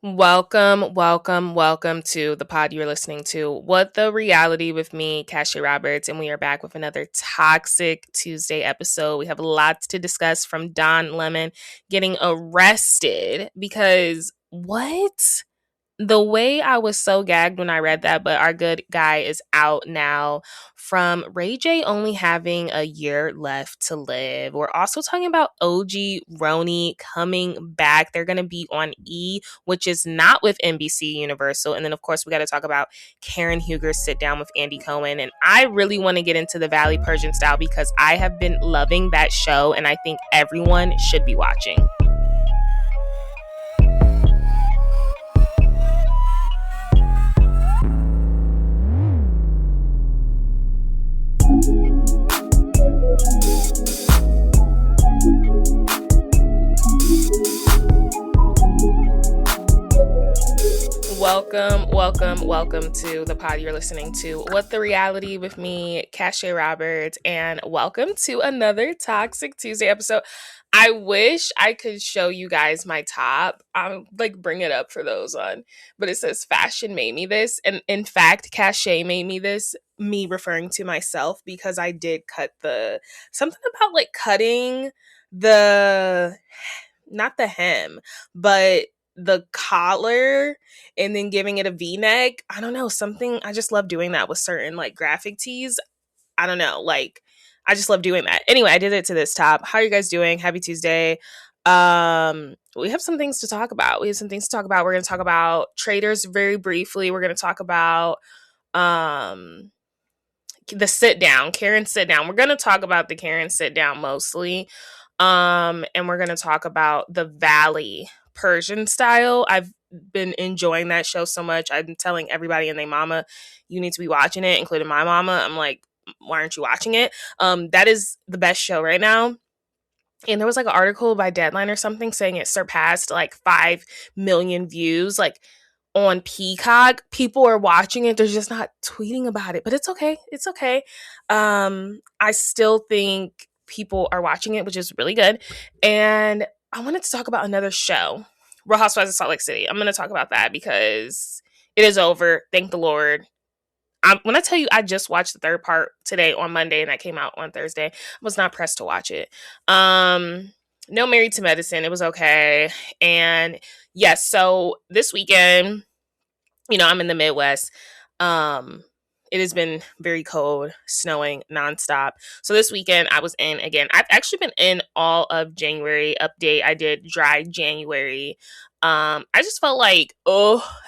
Welcome to the pod you're listening to. What the Reality with me, Cassie Roberts, and we are back with another Toxic Tuesday episode. We have lots to discuss from Don Lemon getting arrested because what? The way I was so gagged when I read that, but our good guy is out now from Ray J only having a year left to live. We're also talking about OG RHONY coming back. They're going to be on E, which is not with NBC Universal. And then, of course, we got to talk about Karen Huger's sit down with Andy Cohen. And I really want to get into the Valley Persian Style because I have been loving that show and I think everyone should be watching. Welcome to the pod you're listening to. What the Reality with me, Cassie Roberts, and welcome to another Toxic Tuesday episode. I wish I could show you guys my top. I'll bring it up for those on, but it says fashion made me this. And in fact, Cassie made me this, me referring to myself because I did cut something about cutting the, not the hem, but the collar and then giving it a V-neck. I don't know, something, I just love doing that with certain graphic tees. I don't know, I just love doing that. Anyway, I did it to this top. How are you guys doing? Happy Tuesday. We have some things to talk about. We're going to talk about traders very briefly. We're going to talk about the sit down, Karen sit down. We're going to talk about the Karen sit down mostly. And we're going to talk about the Valley Persian Style. I've been enjoying that show so much. I've been telling everybody and their mama, you need to be watching it, including my mama. I'm like, why aren't you watching it? That is the best show right now. And there was an article by Deadline or something saying it surpassed 5 million views on Peacock. People are watching it. They're just not tweeting about it, but it's okay. It's okay. I still think people are watching it, which is really good. And I wanted to talk about another show, Real Housewives of Salt Lake City. I'm going to talk about that because it is over. Thank the Lord. When I tell you I just watched the third part today on Monday and that came out on Thursday, I was not pressed to watch it. No Married to Medicine. It was okay. And yes, so this weekend, I'm in the Midwest. It has been very cold, snowing nonstop. So this weekend I was in again. I've actually been in all of January. Update, I did dry January. I just felt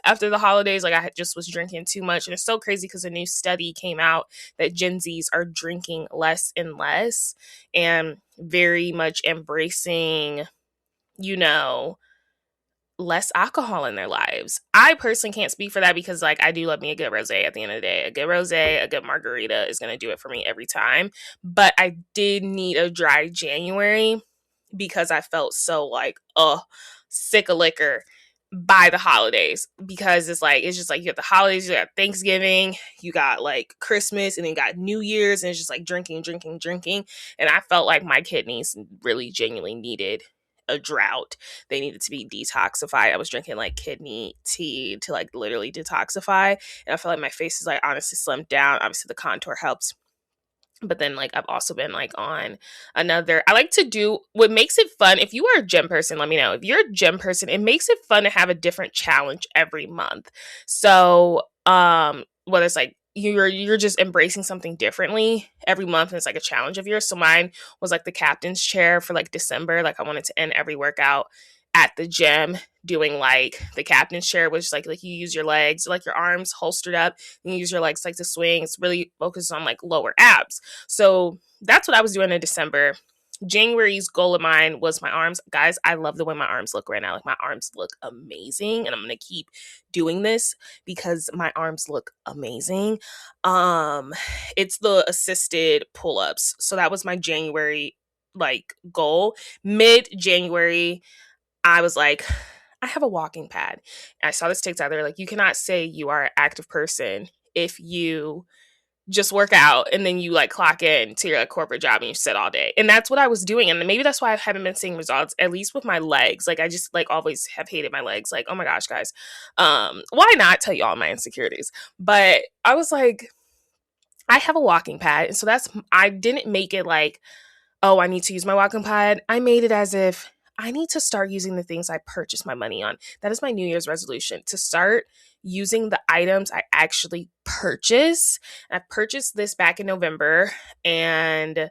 after the holidays, I just was drinking too much. And it's so crazy because a new study came out that Gen Zs are drinking less and less and very much embracing, less alcohol in their lives. I personally can't speak for that because I do love me a good rosé at the end of the day. A good rosé, a good margarita is going to do it for me every time. But I did need a dry January because I felt so sick of liquor by the holidays, because it's just you got the holidays, you got Thanksgiving, you got Christmas, and then you got New Year's, and it's just drinking. And I felt like my kidneys really genuinely needed a drought. They needed to be detoxified. I was drinking kidney tea to literally detoxify, and I felt like my face is honestly slimmed down. Obviously the contour helps, but then I've also been on another, I like to do what makes it fun. If you are a gym person, let me know. If you're a gym person, it makes it fun to have a different challenge every month. So whether it's you're just embracing something differently every month, and it's a challenge of yours. So mine was the captain's chair for December. I wanted to end every workout at the gym doing the captain's chair, which is you use your legs, your arms holstered up, and you use your legs to swing. It's really focused on lower abs. So that's what I was doing in December. January's goal of mine was my arms. Guys, I love the way my arms look right now. My arms look amazing, and I'm going to keep doing this because my arms look amazing. It's the assisted pull-ups. So that was my January goal. Mid-January, I was I have a walking pad. And I saw this TikTok. They're you cannot say you are an active person if you just work out, and then you like clock in to your like, corporate job and you sit all day. And that's what I was doing. And maybe that's why I haven't been seeing results, at least with my legs. Like I just like always have hated my legs. Like, oh my gosh, guys. Why not tell you all my insecurities? But I was like, I have a walking pad. And so I didn't make it like, oh, I need to use my walking pad. I made it as if I need to start using the things I purchase my money on. That is my New Year's resolution, to start using the items I actually purchase. I purchased this back in November and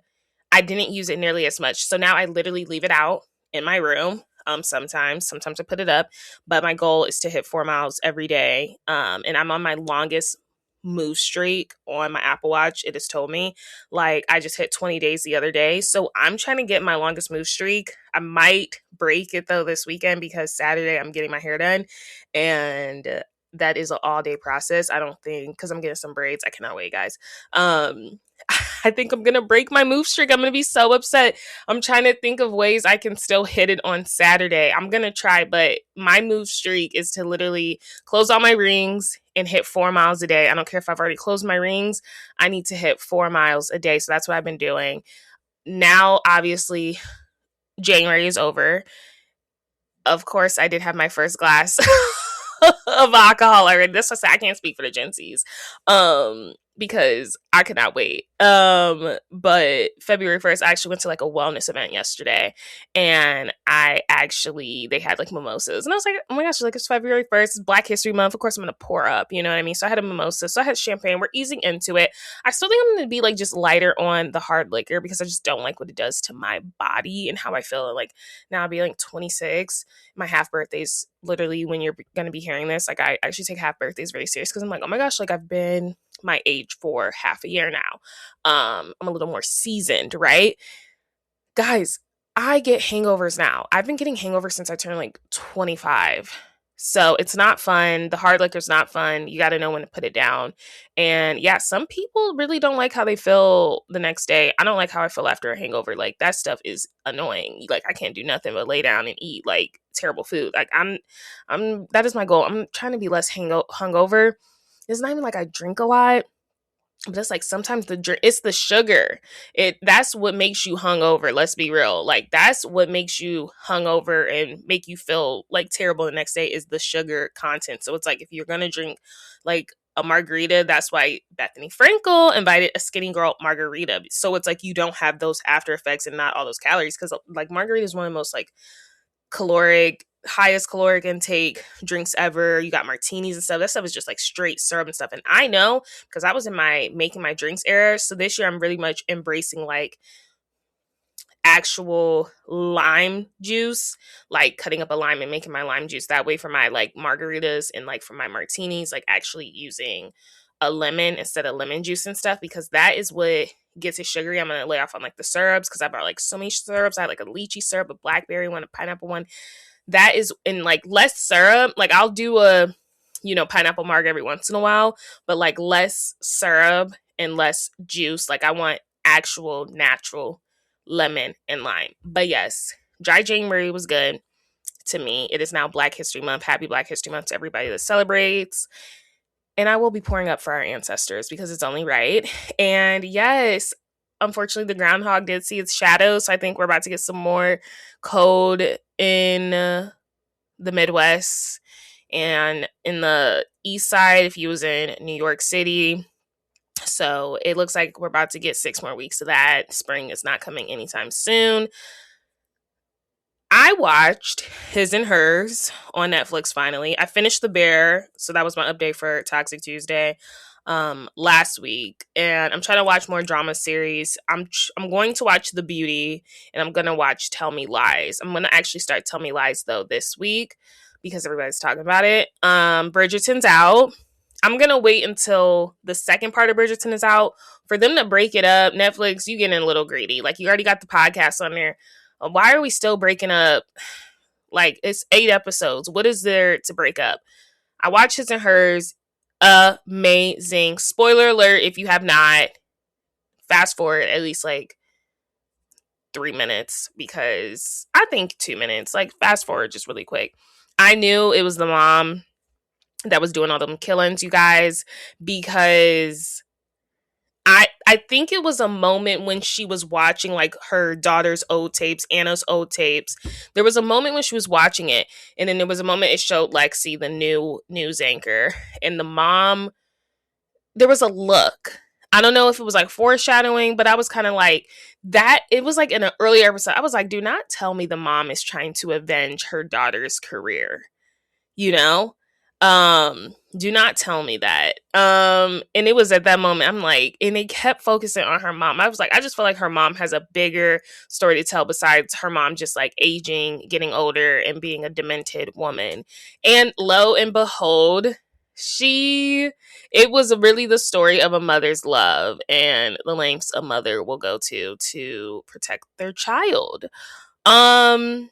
I didn't use it nearly as much. So now I literally leave it out in my room. Sometimes I put it up, but my goal is to hit 4 miles every day. And I'm on my longest move streak on my Apple Watch. It has told me, like, I just hit 20 days the other day. So I'm trying to get my longest move streak. I might break it though this weekend because Saturday I'm getting my hair done, and that is an all day process. I don't think, because I'm getting some braids. I cannot wait, guys. I think I'm going to break my move streak. I'm going to be so upset. I'm trying to think of ways I can still hit it on Saturday. I'm going to try, but my move streak is to literally close all my rings and hit 4 miles a day. I don't care if I've already closed my rings. I need to hit 4 miles a day. So that's what I've been doing. Now, obviously, January is over. Of course, I did have my first glass of alcohol already. This was, I can't speak for the Gen Zs. Because I could not wait. But February 1st, I actually went to like a wellness event yesterday, and they had like mimosas, and I was like, oh my gosh, like it's February 1st, it's Black History Month. Of course, I'm gonna pour up, you know what I mean? So I had a mimosa, so I had champagne. We're easing into it. I still think I'm gonna be like just lighter on the hard liquor because I just don't like what it does to my body and how I feel. Like now I'll be like 26. My half birthday's literally when you're gonna be hearing this. Like I actually take half birthdays very serious because I'm like, oh my gosh, like I've been my age for half a year now. I'm a little more seasoned, right? Guys, I get hangovers now. I've been getting hangovers since I turned like 25. So it's not fun. The hard liquor's not fun. You got to know when to put it down. And yeah, some people really don't like how they feel the next day. I don't like how I feel after a hangover. Like that stuff is annoying. Like I can't do nothing but lay down and eat like terrible food. Like that is my goal. I'm trying to be less hungover. It's not even like I drink a lot, but it's like sometimes it's the sugar. That's what makes you hungover. Let's be real. Like that's what makes you hungover and make you feel like terrible the next day is the sugar content. So it's like if you're gonna drink like a margarita, that's why Bethany Frankel invited a skinny girl margarita. So it's like you don't have those after effects and not all those calories, because like margarita is one of the most like highest caloric intake drinks ever. You got martinis and stuff. That stuff is just like straight syrup and stuff. And I know because I was in my making my drinks era. So this year I'm really much embracing like actual lime juice, like cutting up a lime and making my lime juice that way for my like margaritas and like for my martinis, like actually using a lemon instead of lemon juice and stuff, because that is what gets it sugary. I'm gonna lay off on like the syrups because I bought like so many syrups. I had like a lychee syrup, a blackberry one, a pineapple one. That is in like less syrup. Like I'll do a, pineapple marg every once in a while, but like less syrup and less juice. Like I want actual natural lemon and lime. But yes, dry January was good to me. It is now Black History Month. Happy Black History Month to everybody that celebrates. And I will be pouring up for our ancestors because it's only right. And yes, unfortunately, the groundhog did see its shadow. So I think we're about to get some more cold in the Midwest and in the East Side if you was in New York City. So it looks like we're about to get 6 more weeks of that. Spring is not coming anytime soon. I watched His and Hers on Netflix finally. I finished The Bear, so that was my update for Toxic Tuesday last week. And I'm trying to watch more drama series. I'm going to watch The Beauty, and I'm going to watch Tell Me Lies. I'm going to actually start Tell Me Lies, though, this week because everybody's talking about it. Bridgerton's out. I'm going to wait until the second part of Bridgerton is out for them to break it up. Netflix, you getting a little greedy. Like, you already got the podcast on there. Why are we still breaking up? Like, it's 8 episodes. What is there to break up? I watched His and Hers. Amazing. Spoiler alert, if you have not, fast forward at least like 3 minutes, because I think 2 minutes. Like, fast forward just really quick. I knew it was the mom that was doing all them killings, you guys, because I think it was a moment when she was watching like her daughter's old tapes, Anna's old tapes. There was a moment when she was watching it, and then there was a moment it showed Lexi, the new news anchor, and the mom. There was a look. I don't know if it was like foreshadowing, but I was kind of like that. It was like in an earlier episode. I was like, do not tell me the mom is trying to avenge her daughter's career, you know? Do not tell me that. And it was at that moment I'm like, and they kept focusing on her mom. I was like, I just feel like her mom has a bigger story to tell besides her mom just like aging, getting older, and being a demented woman. And lo and behold, she it was really the story of a mother's love and the lengths a mother will go to protect their child. Um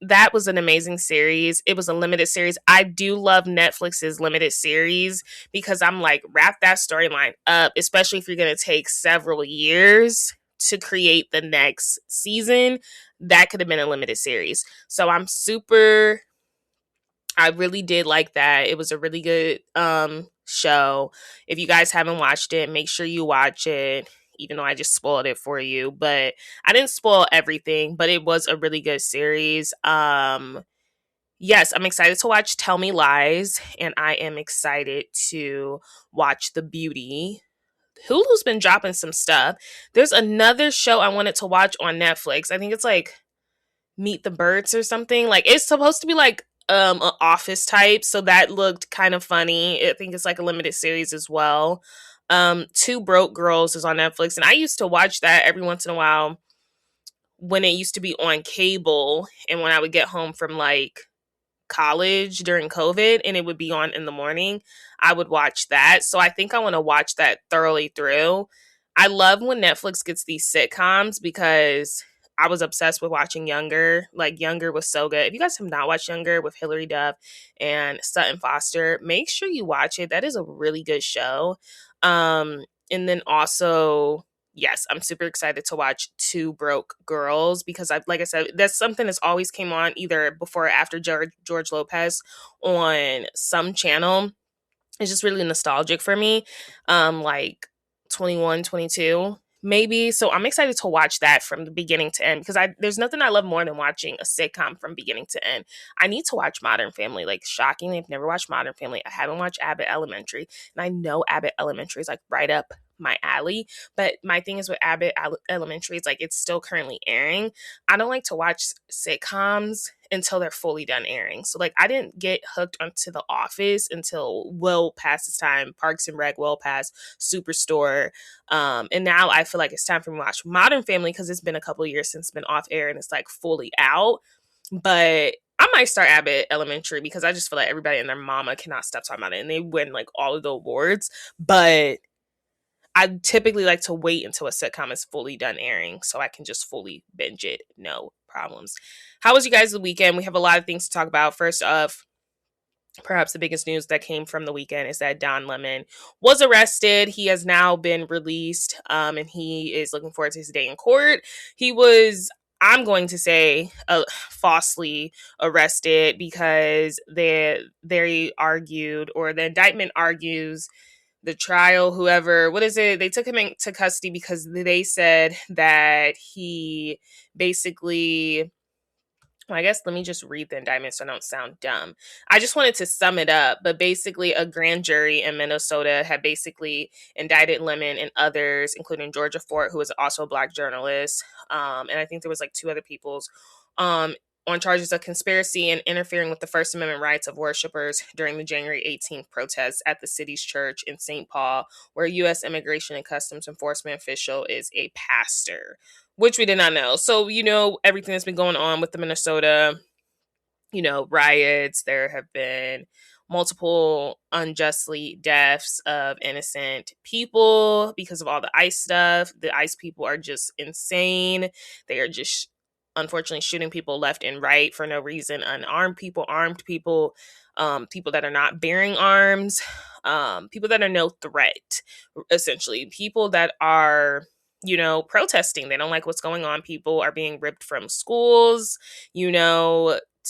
that was an amazing series. It was a limited series. I do love Netflix's limited series because I'm like, wrap that storyline up, especially if you're going to take several years to create the next season. That could have been a limited series. So I really did like that. It was a really good show. If you guys haven't watched it, make sure you watch it. Even though I just spoiled it for you, but I didn't spoil everything, but it was a really good series. Yes, I'm excited to watch Tell Me Lies, and I am excited to watch The Beauty. Hulu's been dropping some stuff. There's another show I wanted to watch on Netflix. I think it's like Meet the Birds or something. Like it's supposed to be like an office type, so that looked kind of funny. I think it's like a limited series as well. Two Broke Girls is on Netflix, and I used to watch that every once in a while when it used to be on cable, and when I would get home from like college during COVID and it would be on in the morning, I would watch that. So I think I want to watch that thoroughly through. I love when Netflix gets these sitcoms because I was obsessed with watching Younger. Like Younger was so good. If you guys have not watched Younger with Hilary Duff and Sutton Foster, make sure you watch it. That is a really good show. And then also, yes, I'm super excited to watch Two Broke Girls because like I said, that's something that's always came on either before or after George Lopez on some channel. It's just really nostalgic for me. Like 21, 22 maybe. So I'm excited to watch that from the beginning to end because there's nothing I love more than watching a sitcom from beginning to end. I need to watch Modern Family. Like shockingly, I've never watched Modern Family. I haven't watched Abbott Elementary, and I know Abbott Elementary is like right up my alley. But my thing is with Abbott Elementary, it's like it's still currently airing. I don't like to watch sitcoms until they're fully done airing. So like I didn't get hooked onto The Office until well past its time. Parks and Rec well past Superstore. And now I feel like it's time for me to watch Modern Family because it's been a couple of years since it's been off air and it's like fully out. But I might start Abbott Elementary because I just feel like everybody and their mama cannot stop talking about it and they win like all of the awards. But I typically like to wait until a sitcom is fully done airing so I can just fully binge it. No problems. How was you guys' weekend? We have a lot of things to talk about. First off, perhaps the biggest news that came from the weekend is that Don Lemon was arrested. He has now been released, and he is looking forward to his day in court. He was, I'm going to say, falsely arrested because they argued, or the indictment argues the trial, whoever, what is it? They took him into custody because they said that he basically, well, I guess let me just read the indictment so I don't sound dumb. I just wanted to sum it up, but basically a grand jury in Minnesota had basically indicted Lemon and others, including Georgia Fort, who was also a Black journalist. And I think there was like two other people's on charges of conspiracy and interfering with the First Amendment rights of worshipers during the January 18th protests at the city's church in St. Paul, where a U.S. Immigration and Customs Enforcement official is a pastor, which we did not know. So, everything that's been going on with the Minnesota, riots, there have been multiple unjustly deaths of innocent people because of all the ICE stuff. The ICE people are just insane. They are just unfortunately shooting people left and right for no reason. Unarmed people, armed people, people that are not bearing arms, people that are no threat, essentially. People that are, protesting. They don't like what's going on. People are being ripped from schools,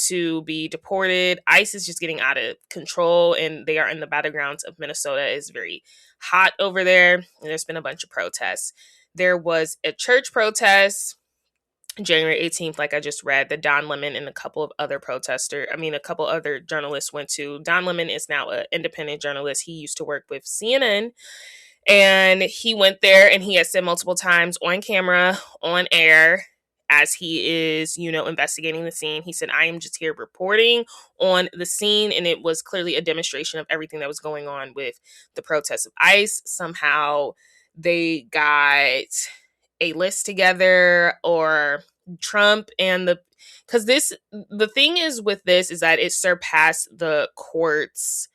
to be deported. ICE is just getting out of control, and they are in the battlegrounds of Minnesota. It's very hot over there, and there's been a bunch of protests. There was a church protest January 18th, like I just read, that Don Lemon and a couple other journalists went to. Don Lemon is now an independent journalist. He used to work with CNN, and he went there, and he has said multiple times on camera, on air, as he is, investigating the scene. He said, I am just here reporting on the scene. And it was clearly a demonstration of everything that was going on with the protests of ICE. Somehow they got a list together, or Trump and the thing is with this is that it surpassed the court's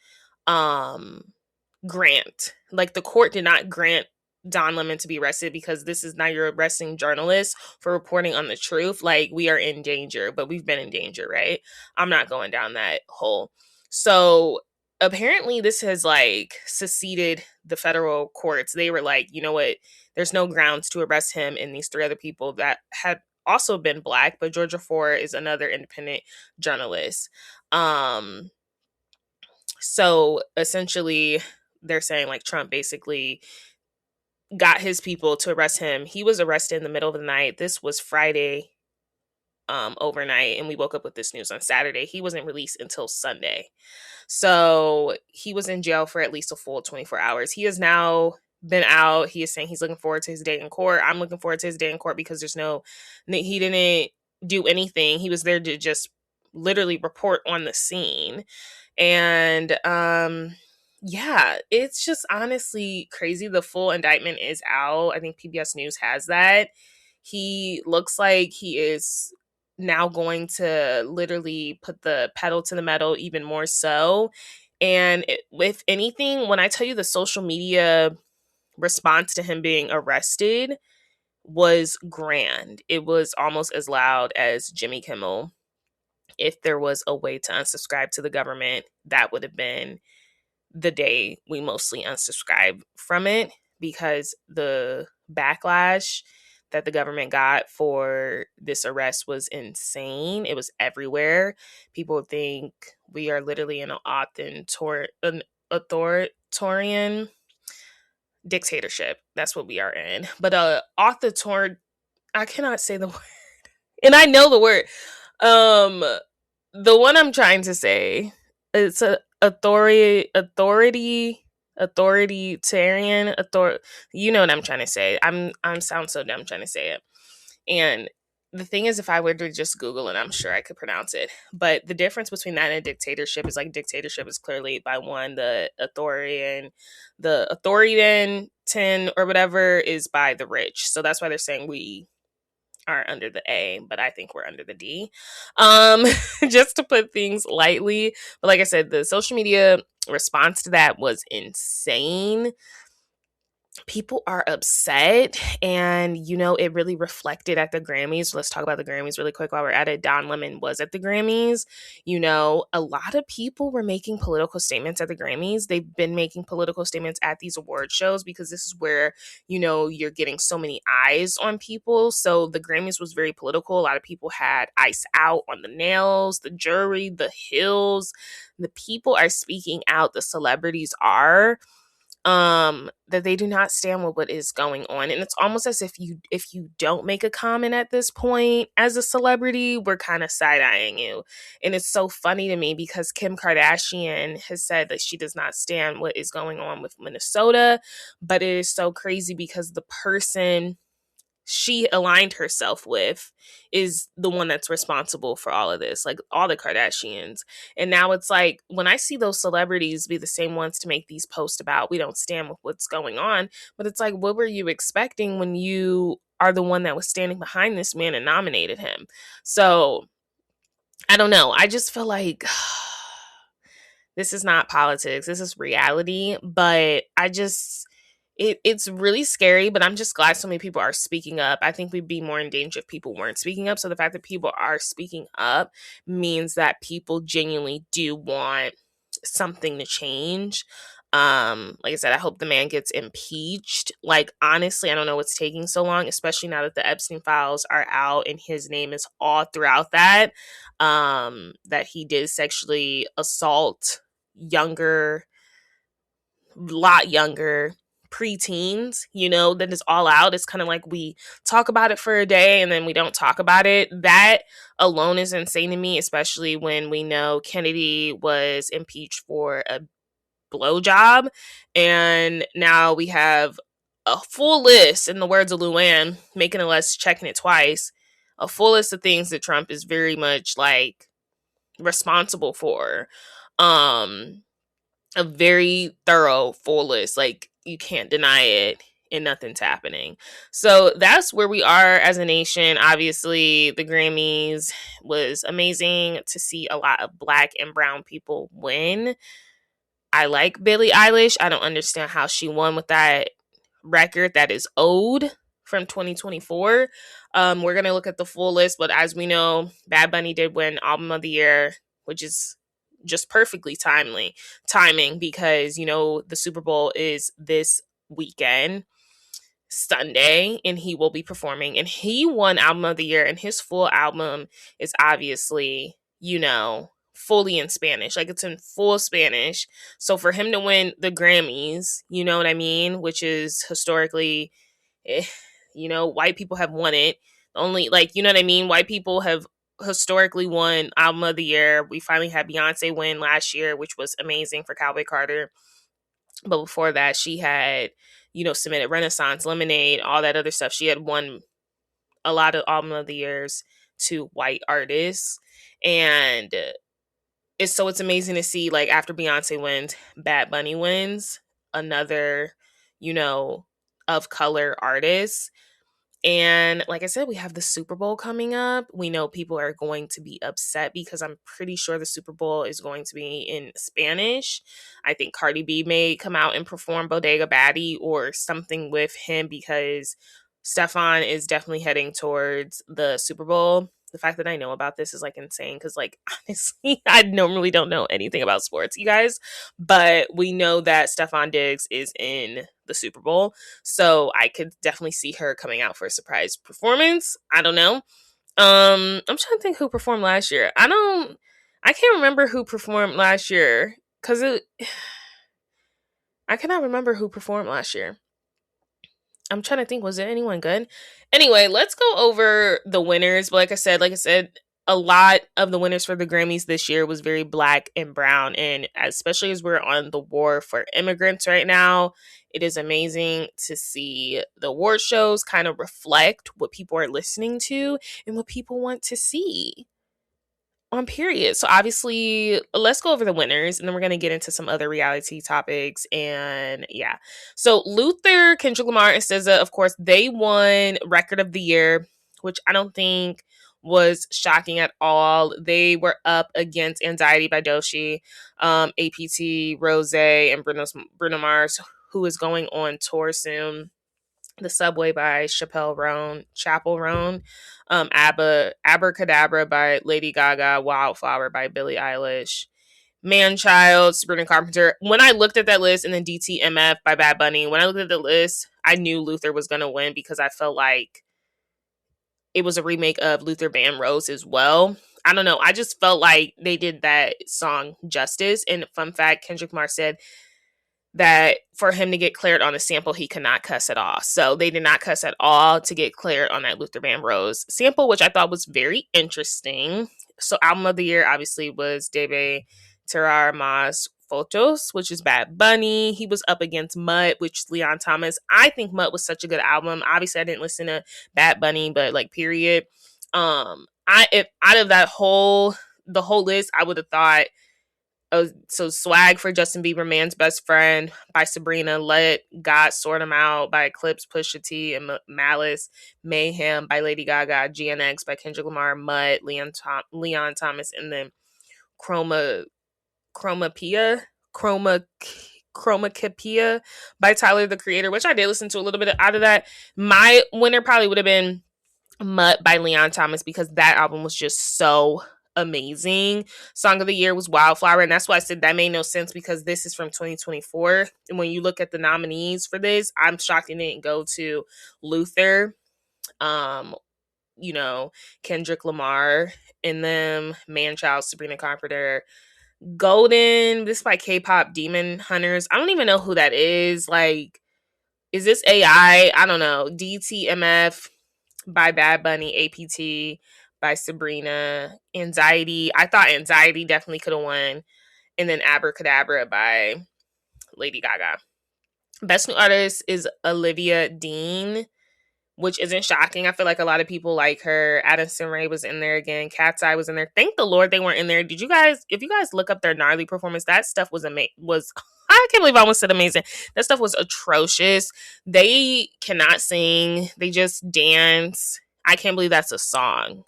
grant. Like, the court did not grant Don Lemon to be arrested because this is now you're arresting journalists for reporting on the truth. Like, we are in danger, but we've been in danger, right? I'm not going down that hole. So apparently this has seceded the federal courts. They were like, you know what? There's no grounds to arrest him and these three other people that had also been Black, but Georgia Ford is another independent journalist. So essentially they're saying Trump basically got his people to arrest him. He was arrested in the middle of the night. This was Friday overnight, and we woke up with this news on Saturday. He wasn't released until Sunday. So he was in jail for at least a full 24 hours. He has now been out. He is saying he's looking forward to his day in court. I'm looking forward to his day in court because he didn't do anything. He was there to just literally report on the scene. And yeah, it's just honestly crazy. The full indictment is out. I think PBS News has that. He looks like he is now going to literally put the pedal to the metal even more so. And if anything, when I tell you the social media response to him being arrested was grand, it was almost as loud as Jimmy Kimmel. If there was a way to unsubscribe to the government, that would have been the day we mostly unsubscribe from it, because the backlash that the government got for this arrest was insane. It was everywhere. People think we are literally in an authoritarian dictatorship. That's what we are in. But I cannot say the word. And I know the word. The one I'm trying to say, it's a authoritarian. You know what I'm trying to say. I'm sound so dumb trying to say it. And the thing is, if I were to just Google it, I'm sure I could pronounce it. But the difference between that and a dictatorship is dictatorship is clearly by one, the authoritarian or whatever is by the rich. So that's why they're saying we are under the A, but I think we're under the D. Just to put things lightly. But like I said, the social media response to that was insane. People are upset, and it really reflected at the Grammys. Let's talk about the Grammys really quick while we're at it. Don Lemon was at the Grammys. A lot of people were making political statements at the Grammys. They've been making political statements at these award shows because this is where you're getting so many eyes on people. So the Grammys was very political. A lot of people had ice out on the nails, the jury, the hills. The people are speaking out. The celebrities are that they do not stand with what is going on. And it's almost as if you don't make a comment at this point as a celebrity, we're kind of side-eyeing you. And it's so funny to me because Kim Kardashian has said that she does not stand what is going on with Minnesota, but it is so crazy because the person she aligned herself with is the one that's responsible for all of this, all the Kardashians. And now it's when I see those celebrities be the same ones to make these posts about we don't stand with what's going on, but it's what were you expecting when you are the one that was standing behind this man and nominated him? So I don't know. I just feel like this is not politics. This is reality. But it's really scary, but I'm just glad so many people are speaking up. I think we'd be more in danger if people weren't speaking up. So the fact that people are speaking up means that people genuinely do want something to change. Like I said, I hope the man gets impeached. Like, honestly, I don't know what's taking so long, especially now that the Epstein files are out and his name is all throughout that. That he did sexually assault younger, lot younger preteens, that is all out. It's kind of like we talk about it for a day and then we don't talk about it. That alone is insane to me, especially when we know Kennedy was impeached for a blowjob, and now we have a full list, in the words of Luann, making it less, checking it twice, a full list of things that Trump is very much like responsible for. A very thorough full list. Like, you can't deny it and nothing's happening. So that's where we are as a nation. Obviously, the Grammys was amazing to see a lot of Black and brown people win. I like Billie Eilish. I don't understand how she won with that record that is Ode from 2024. We're going to look at the full list, but as we know, Bad Bunny did win Album of the Year, which is just perfectly timing because, the Super Bowl is this weekend, Sunday, and he will be performing, and he won Album of the Year, and his full album is obviously, fully in Spanish. Like, it's in full Spanish. So for him to win the Grammys, you know what I mean, which is historically, white people have won it. Only, like, you know what I mean? White people have historically won Album of the Year. We finally had Beyonce win last year, which was amazing for Cowboy Carter. But before that, she had, submitted Renaissance, Lemonade, all that other stuff. She had won a lot of Album of the Years to white artists. And it's amazing to see, like, after Beyonce wins, Bad Bunny wins, another, of color artist. And like I said, we have the Super Bowl coming up. We know people are going to be upset because I'm pretty sure the Super Bowl is going to be in Spanish. I think Cardi B may come out and perform Bodega Baddie or something with him because Stefan is definitely heading towards the Super Bowl. The fact that I know about this is, like, insane because, like, honestly, I normally don't know anything about sports, you guys. But we know that Stefan Diggs is in the Super Bowl. So I could definitely see her coming out for a surprise performance. I don't know. I'm trying to think who performed last year. I can't remember who performed last year because I cannot remember who performed last year. I'm trying to think, was there anyone good? Anyway, let's go over the winners. But like I said, a lot of the winners for the Grammys this year was very Black and brown. And especially as we're on the war for immigrants right now, it is amazing to see the award shows kind of reflect what people are listening to and what people want to see on period. So obviously, let's go over the winners and then we're going to get into some other reality topics. And yeah, so Luther, Kendrick Lamar, and SZA, of course, they won Record of the Year, which I don't think was shocking at all. They were up against Anxiety by Doechii, APT, Rose, and Bruno Mars, who is going on tour soon. The Subway by Chappell Roan, Abracadabra by Lady Gaga, Wildflower by Billie Eilish, Manchild, Sabrina Carpenter. When I looked at that list, and then DTMF by Bad Bunny, when I looked at the list, I knew Luther was going to win because I felt like it was a remake of Luther Vandross as well. I don't know. I just felt like they did that song justice. And fun fact, Kendrick Lamar said that for him to get cleared on a sample, he could not cuss at all. So they did not cuss at all to get cleared on that Luther Vandross sample, which I thought was very interesting. So Album of the Year obviously was Debe Tirar Mas Fotos, which is Bad Bunny. He was up against Mutt, which is Leon Thomas. I think Mutt was such a good album. Obviously, I didn't listen to Bad Bunny, but like, period. If out of the whole list, I would have thought, so Swag for Justin Bieber, Man's Best Friend by Sabrina, Let God Sort 'Em Out by Eclipse, Pusha T, and Malice, Mayhem by Lady Gaga, GNX by Kendrick Lamar, Mutt, Leon Thomas, and then Chromacopia by Tyler, the Creator, which I did listen to a little bit out of that. My winner probably would have been Mutt by Leon Thomas because that album was just so amazing. Song of the year was Wildflower, and that's why I said that made no sense because this is from 2024. And when you look at the nominees for this, I'm shocked it didn't go to Luther, um, you know, Kendrick Lamar in them, Manchild, Sabrina Carpenter, Golden. This is by K-pop Demon Hunters. I don't even know who that is. Like, is this AI? I don't know. DTMF by Bad Bunny, APT by Sabrina, Anxiety. I thought Anxiety definitely could have won. And then Abracadabra by Lady Gaga. Best New Artist is Olivia Dean, which isn't shocking. I feel like a lot of people like her. Addison Rae was in there again. Cat's Eye was in there. Thank the Lord they weren't in there. Did you guys, if you guys look up their gnarly performance, that stuff was I can't believe I almost said amazing. That stuff was atrocious. They cannot sing. They just dance. I can't believe that's a song.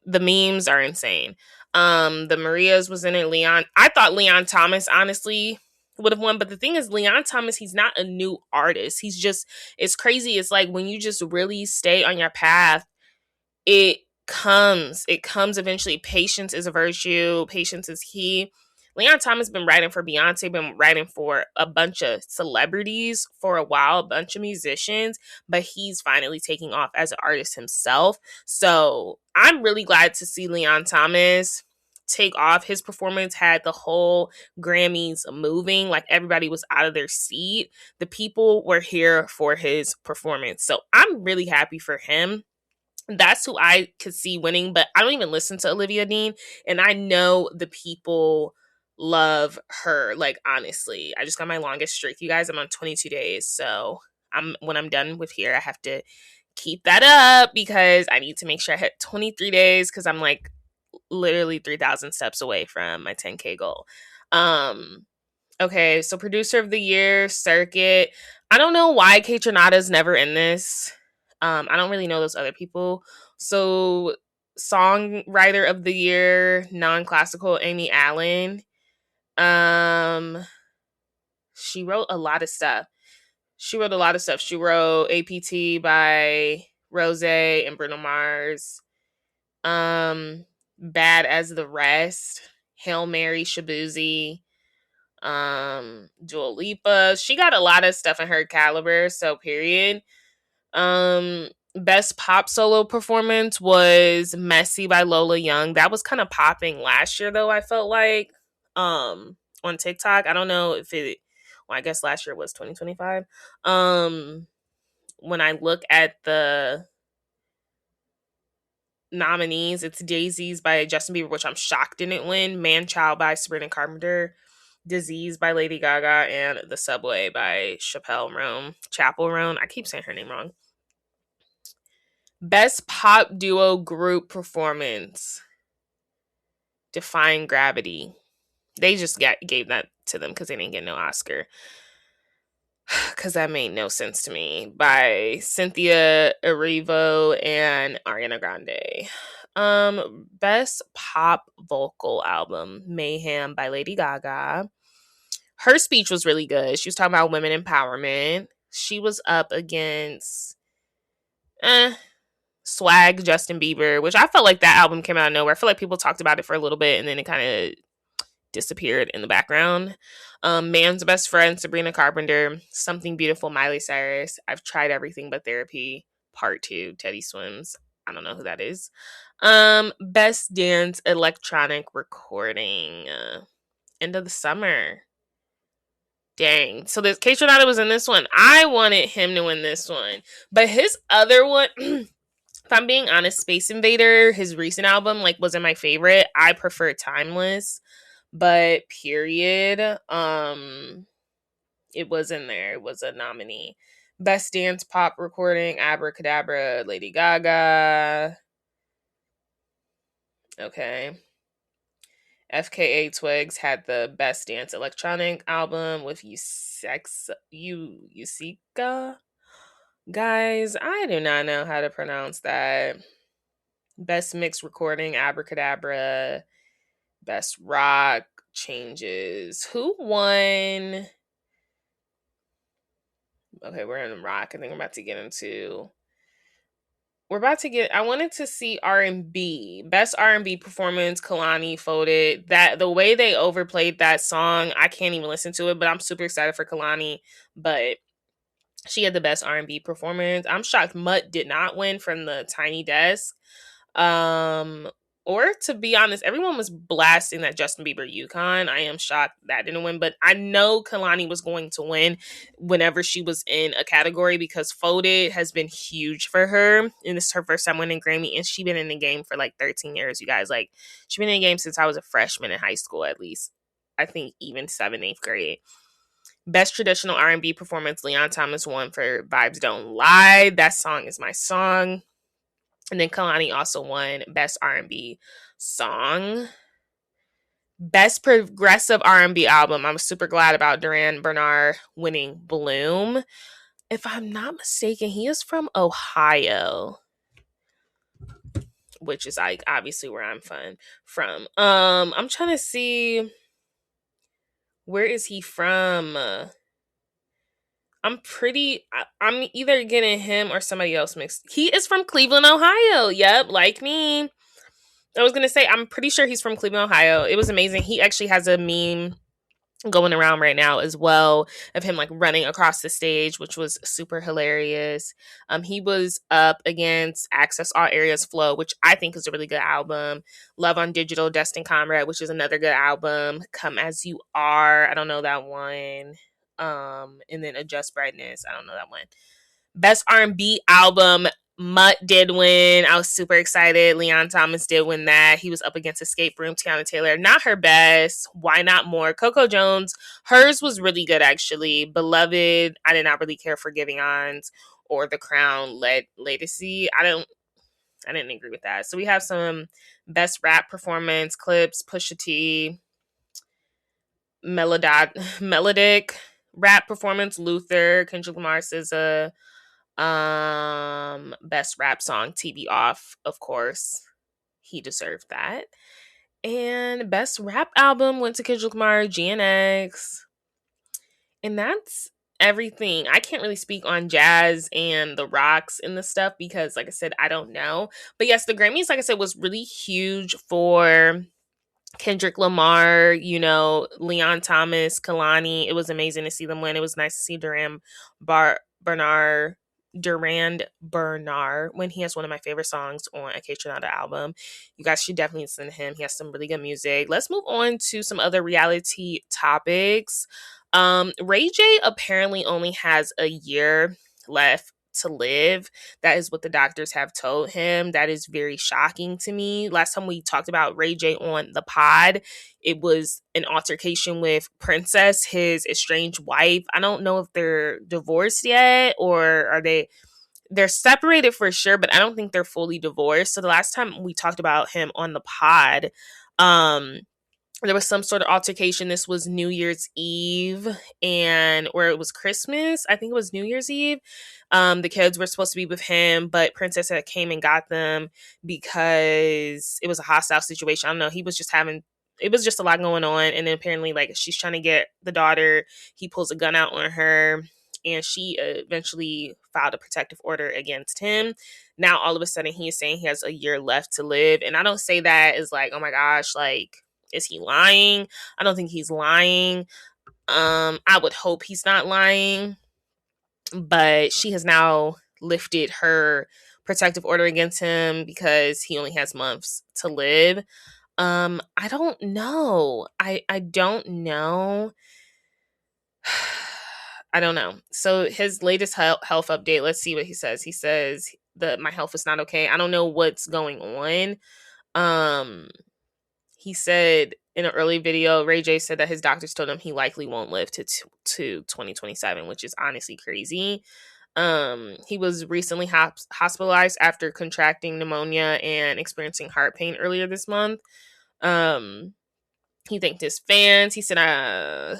The memes are insane. The Marias was in it. Leon. I thought Leon Thomas, honestly, would have won. But the thing is, Leon Thomas, he's not a new artist. He's just, it's crazy. It's like when you just really stay on your path, it comes eventually. Patience is a virtue. Patience is key. Leon Thomas been writing for Beyonce, been writing for a bunch of celebrities for a while, a bunch of musicians, but he's finally taking off as an artist himself. So I'm really glad to see Leon Thomas take off. His performance had the whole Grammys moving, like everybody was out of their seat. The people were here for his performance. So I'm really happy for him. That's who I could see winning, but I don't even listen to Olivia Dean, and I know the people love her. Like, honestly, I just got my longest streak, you guys. I'm on 22 days, so when I'm done with here, I have to keep that up because I need to make sure I hit 23 days because I'm like literally 3,000 steps away from my 10K goal. Okay, so producer of the year, Circuit. I don't know why Kaytranada's never in this. I don't really know those other people. So songwriter of the year, non-classical, Amy Allen. She wrote a lot of stuff. She wrote APT by Rose and Bruno Mars. Bad as the Rest, Hail Mary, Shabuzi, Dua Lipa. She got a lot of stuff in her caliber, so period. Best pop solo performance was Messy by Lola Young. That was kind of popping last year though, I felt like. On TikTok. I don't know if it well, I guess last year was 2025. When I look at the nominees, it's Daisies by Justin Bieber, which I'm shocked didn't win. Man Child by Sabrina Carpenter. Disease by Lady Gaga, and The Subway by Chapel Roan. I keep saying her name wrong. Best pop duo group performance, Defying Gravity. They just gave that to them because they didn't get no Oscar. Because that made no sense to me. By Cynthia Erivo and Ariana Grande. Best pop vocal album, Mayhem by Lady Gaga. Her speech was really good. She was talking about women empowerment. She was up against Swag, Justin Bieber, which I felt like that album came out of nowhere. I feel like people talked about it for a little bit and then it kind of disappeared in the background. Man's Best Friend, Sabrina Carpenter. Something Beautiful, Miley Cyrus. I've Tried Everything But Therapy, Part 2, Teddy Swims. I don't know who that is. Best Dance Electronic Recording, End of the Summer. Dang. So this Kaytranada was in this one. I wanted him to win this one. But his other one, if I'm being honest, Space Invader, his recent album, like, wasn't my favorite. I prefer Timeless. But period. It was in there. It was a nominee. Best Dance Pop Recording, Abracadabra, Lady Gaga. Okay. FKA Twigs had the Best Dance Electronic Album with Yusika. Guys, I do not know how to pronounce that. Best Mixed Recording, Abracadabra. Best Rock, Changes. Who won? Okay, we're in rock. I think I'm about to get into we're about to get, I wanted to see R&B. Best R&B performance, Kalani voted. That the way they overplayed that song, I can't even listen to it, but I'm super excited for Kalani. But she had the best R&B performance. I'm shocked Mutt did not win from the Tiny Desk. Um, or to be honest, everyone was blasting that Justin Bieber Yukon. I am shocked that didn't win, but I know Kalani was going to win whenever she was in a category because Folded has been huge for her. And this is her first time winning Grammy, and she's been in the game for like 13 years, you guys. Like, she's been in the game since I was a freshman in high school, at least. I think even 7th, 8th grade. Best traditional R&B performance, Leon Thomas won for Vibes Don't Lie. That song is my song. And then Kalani also won Best R&B Song. Best Progressive R&B Album. I'm super glad about Duran Bernard winning Bloom. If I'm not mistaken, he is from Ohio, which is like obviously where I'm from. I'm trying to see, where is he from? I'm either getting him or somebody else mixed. He is from Cleveland, Ohio. Yep, like me. I was going to say, I'm pretty sure he's from Cleveland, Ohio. It was amazing. He actually has a meme going around right now as well of him like running across the stage, which was super hilarious. He was up against Access All Areas Flow, which I think is a really good album. Love on Digital, Destin Conrad, which is another good album. Come As You Are, I don't know that one. And then Adjust Brightness, I don't know that one. Best R&B album, Mutt did win. I was super excited. Leon Thomas did win that. He was up against Escape Room, Tiana Taylor. Not her best. Why Not More? Coco Jones. Hers was really good, actually. Beloved. I did not really care for Giving Ons or The Crown Legacy. I didn't agree with that. So we have some best rap performance clips. Pusha T. Melodic rap performance. Luther. Kendrick Lamar, SZA. Best rap song, TV Off, of course. He deserved that. And best rap album went to Kendrick Lamar, GNX. And that's everything. I can't really speak on jazz and the rocks and the stuff because, like I said, I don't know. But yes, the Grammys, like I said, was really huge for Kendrick Lamar, Leon Thomas, Kalani. It was amazing to see them win. It was nice to see Durand Bernard when he has one of my favorite songs on a K-Tronada album. You guys should definitely listen to him. He has some really good music. Let's move on to some other reality topics. Ray J apparently only has a year left to live. That is what the doctors have told him. That is very shocking to me. Last time we talked about Ray J on the pod, it was an altercation with Princess, his estranged wife. I don't know if they're divorced yet or they're separated for sure, but I don't think they're fully divorced. So the last time we talked about him on the pod, there was some sort of altercation. This was New Year's Eve or it was Christmas. I think it was New Year's Eve. The kids were supposed to be with him, but Princess had came and got them because it was a hostile situation. I don't know. It was just a lot going on. And then apparently like she's trying to get the daughter. He pulls a gun out on her and she eventually filed a protective order against him. Now, all of a sudden he is saying he has a year left to live. And I don't say that as like, oh my gosh, like, is he lying? I don't think he's lying. I would hope he's not lying. But she has now lifted her protective order against him because he only has months to live. I don't know. I don't know. I don't know. So his latest health update, let's see what he says. He says that my health is not okay. I don't know what's going on. He said in an early video, Ray J said that his doctors told him he likely won't live to 2027, which is honestly crazy. He was recently hospitalized after contracting pneumonia and experiencing heart pain earlier this month. He thanked his fans. He said, I'm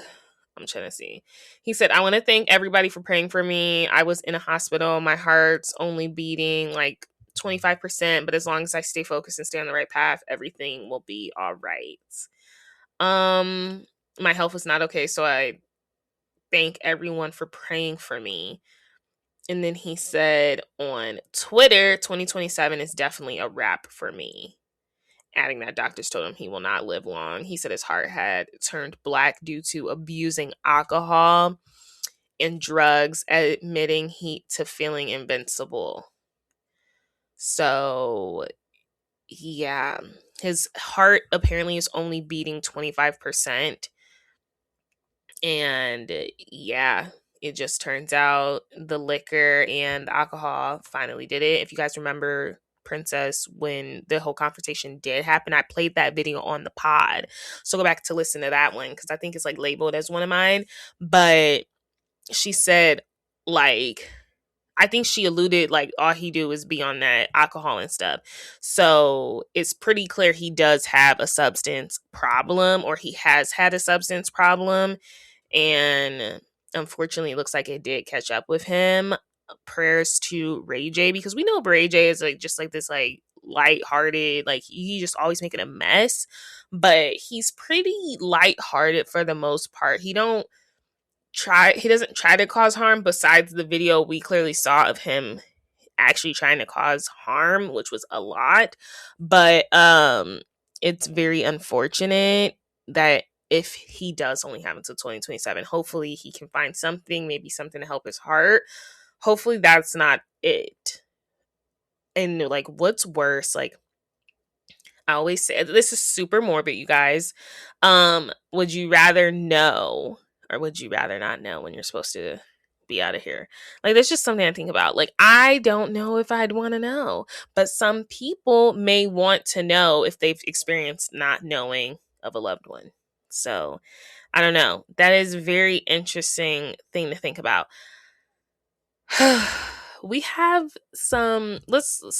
trying to see. He said, I want to thank everybody for praying for me. I was in a hospital. My heart's only beating like 25%, but as long as I stay focused and stay on the right path, everything will be all right. My health was not okay, so I thank everyone for praying for me. And then he said on Twitter, 2027 is definitely a wrap for me. Adding that doctors told him he will not live long. He said his heart had turned black due to abusing alcohol and drugs, admitting he to feeling invincible. So, yeah, his heart apparently is only beating 25%. And yeah, it just turns out the liquor and the alcohol finally did it. If you guys remember Princess, when the whole confrontation did happen, I played that video on the pod. So go back to listen to that one because I think it's like labeled as one of mine. But she said, like, I think she alluded like all he do is be on that alcohol and stuff. So it's pretty clear he does have a substance problem, or he has had a substance problem. And unfortunately, it looks like it did catch up with him. Prayers to Ray J, because we know Ray J is like just like this like lighthearted, like he just always making a mess, but he's pretty lighthearted for the most part. He doesn't try to cause harm, besides the video we clearly saw of him actually trying to cause harm, which was a lot. But it's very unfortunate that if he does only have until 2027, hopefully he can find something, maybe something to help his heart. Hopefully that's not it. And like, what's worse, like I always say, this is super morbid, you guys. Would you rather know, or would you rather not know when you're supposed to be out of here? Like, that's just something I think about. Like, I don't know if I'd want to know, but some people may want to know if they've experienced not knowing of a loved one. So, I don't know. That is a very interesting thing to think about. We have some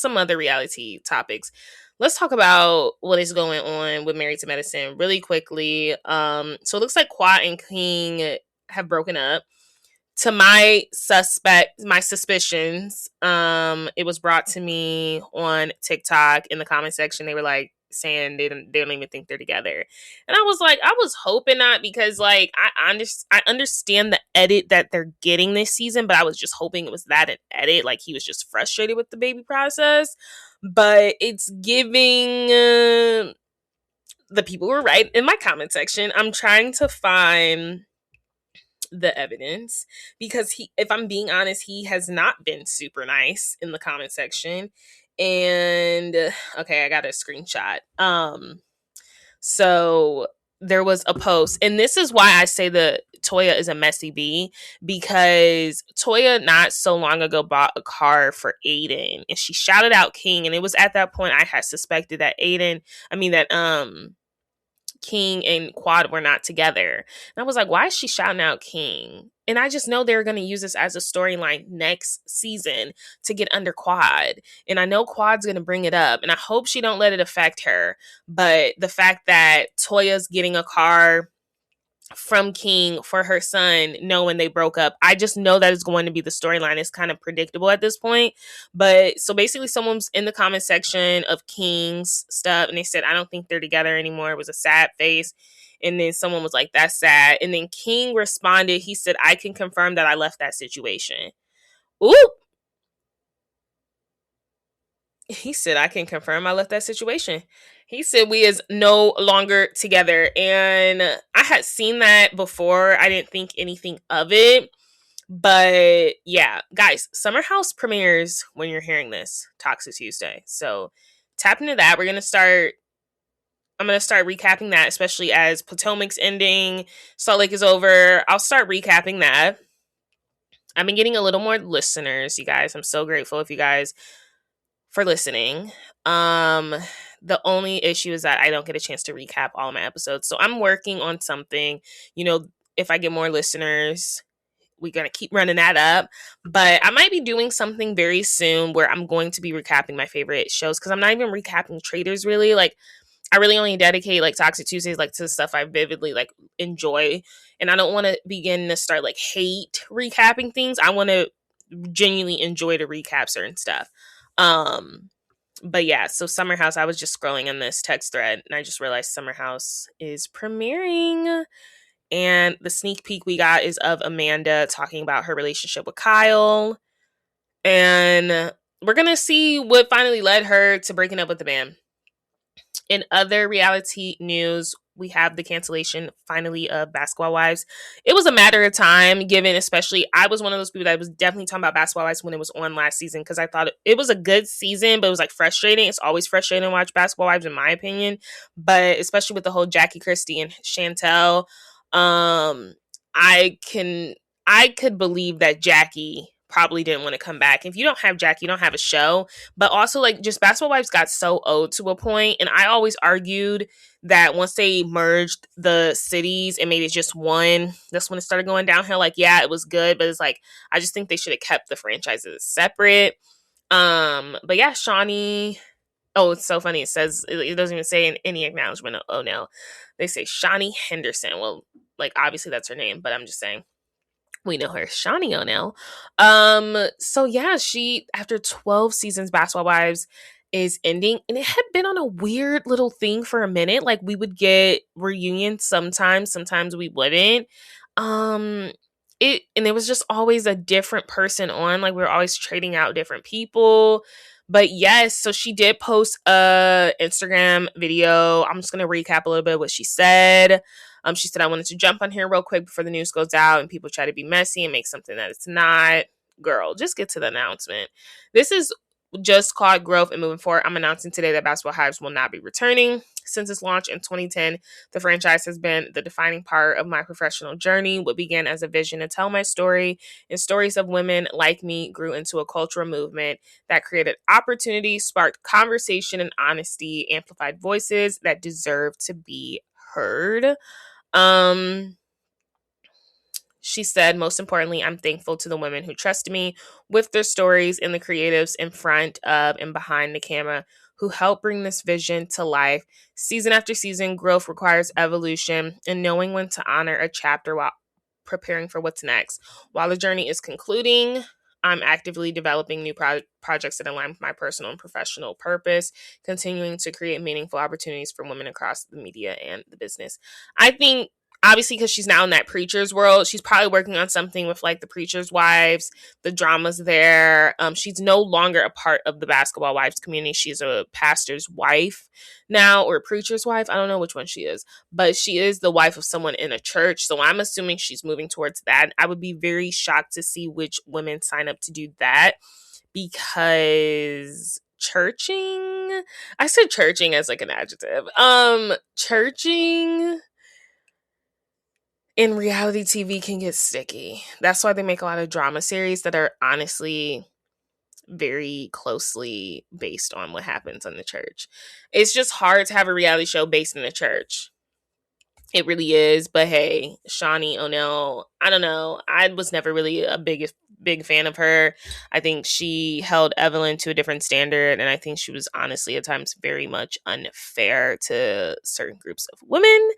other reality topics. Let's talk about what is going on with Married to Medicine really quickly. So it looks like Quad and King have broken up. To my suspicions, it was brought to me on TikTok in the comment section. They were like saying they don't even think they're together. And I was like, I was hoping not, because like I understand the edit that they're getting this season, but I was just hoping it was that an edit, like he was just frustrated with the baby process. But it's giving the people were right in my comment section. I'm trying to find the evidence, because he, if I'm being honest, he has not been super nice in the comment section. And okay, I got a screenshot. So there was a post, and this is why I say the Toya is a messy bee, because Toya not so long ago bought a car for Aiden, and she shouted out King, and it was at that point I had suspected that King and Quad were not together. And I was like, why is she shouting out King? And I just know they're going to use this as a storyline next season to get under Quad. And I know Quad's going to bring it up, and I hope she don't let it affect her. But the fact that Toya's getting a car from King for her son, knowing they broke up, I just know that is going to be the storyline. It's kind of predictable at this point. But so basically, someone's in the comment section of King's stuff, and they said, I don't think they're together anymore. It was a sad face. And then someone was like, that's sad. And then King responded, he said, I can confirm that I left that situation. Oop. He said, I can confirm I left that situation. He said, we is no longer together. And I had seen that before. I didn't think anything of it. But yeah, guys, Summer House premieres when you're hearing this, Toxic Tuesday. So tap into that. I'm going to start recapping that, especially as Potomac's ending, Salt Lake is over. I'll start recapping that. I've been getting a little more listeners, you guys. I'm so grateful of you guys for listening. The only issue is that I don't get a chance to recap all of my episodes. So I'm working on something. You know, if I get more listeners, we're going to keep running that up. But I might be doing something very soon where I'm going to be recapping my favorite shows, because I'm not even recapping Traitors really. Like, I really only dedicate like Toxic Tuesdays like to the stuff I vividly like enjoy. And I don't want to begin to start like hate recapping things. I want to genuinely enjoy to recap certain stuff. But yeah, so Summer House, I was just scrolling in this text thread and I just realized Summer House is premiering. And the sneak peek we got is of Amanda talking about her relationship with Kyle. And we're going to see what finally led her to breaking up with the man. In other reality news, we have the cancellation finally of Basketball Wives. It was a matter of time, given especially I was one of those people that was definitely talking about Basketball Wives when it was on last season, because I thought it was a good season, but it was like frustrating. It's always frustrating to watch Basketball Wives, in my opinion, but especially with the whole Jackie Christie and Chantel, I can I could believe that Jackie probably didn't want to come back. If you don't have Jackie, you don't have a show. But also, like, just Basketball Wives got so old to a point, and I always argued that once they merged the cities and made it just one, that's when it started going downhill. Like, yeah, it was good, but it's like I just think they should have kept the franchises separate. But yeah, Shawnee. Oh, it's so funny. It says it doesn't even say in any acknowledgement. Oh no, they say Shawnee Henderson. Well, like obviously that's her name, but I'm just saying we know her, Shawnee O'Neill. So yeah, she after 12 seasons, Basketball Wives is ending, and it had been on a weird little thing for a minute. Like we would get reunions sometimes we wouldn't. Um, it and there was just always a different person on. Like we were always trading out different people. But yes, so she did post a Instagram video. I'm just gonna recap a little bit of what she said. She said, I wanted to jump on here real quick before the news goes out and people try to be messy and make something that it's not. Girl, just get to the announcement. This is just called growth and moving forward. I'm announcing today that Basketball Wives will not be returning. Since its launch in 2010, the franchise has been the defining part of my professional journey. What began as a vision to tell my story and stories of women like me grew into a cultural movement that created opportunity, sparked conversation and honesty, amplified voices that deserve to be heard. Um, she said, most importantly, I'm thankful to the women who trusted me with their stories and the creatives in front of and behind the camera who helped bring this vision to life. Season after season, growth requires evolution and knowing when to honor a chapter while preparing for what's next. While the journey is concluding, I'm actively developing new projects that align with my personal and professional purpose, continuing to create meaningful opportunities for women across the media and the business. I think obviously because she's now in that preacher's world, she's probably working on something with like the preacher's wives, the dramas there. She's no longer a part of the Basketball Wives community. She's a pastor's wife now, or a preacher's wife. I don't know which one she is, but she is the wife of someone in a church. So I'm assuming she's moving towards that. I would be very shocked to see which women sign up to do that, because churching, I said churching as like an adjective. Churching in reality TV can get sticky. That's why they make a lot of drama series that are honestly very closely based on what happens in the church. It's just hard to have a reality show based in the church. It really is. But hey, Shawnee O'Neill, I don't know. I was never really a big fan of her. I think she held Evelyn to a different standard, and I think she was honestly at times very much unfair to certain groups of women.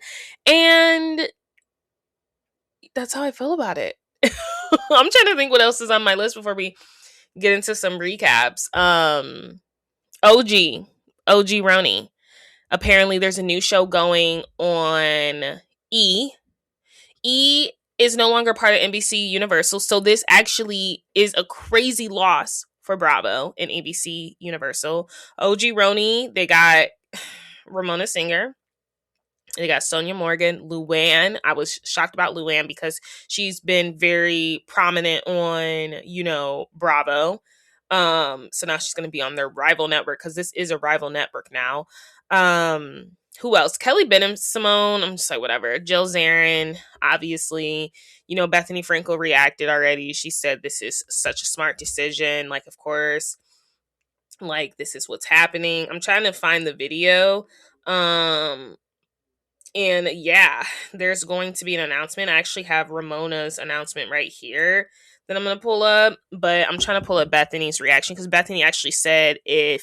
And that's how I feel about it. I'm trying to think what else is on my list before we get into some recaps. OG RHONY. Apparently there's a new show going on E. E is no longer part of NBC Universal, so this actually is a crazy loss for Bravo and ABC Universal. OG RHONY, they got Ramona Singer. They got Sonia Morgan, Luann. I was shocked about Luann because she's been very prominent on, Bravo. So now she's going to be on their rival network, because this is a rival network now. Who else? Kelly Benham, Simone. I'm just like, whatever. Jill Zarin, obviously. Bethany Frankel reacted already. She said this is such a smart decision. Like, of course, like this is what's happening. I'm trying to find the video. And yeah, there's going to be an announcement. I actually have Ramona's announcement right here that I'm going to pull up, but I'm trying to pull up Bethany's reaction, because Bethany actually said it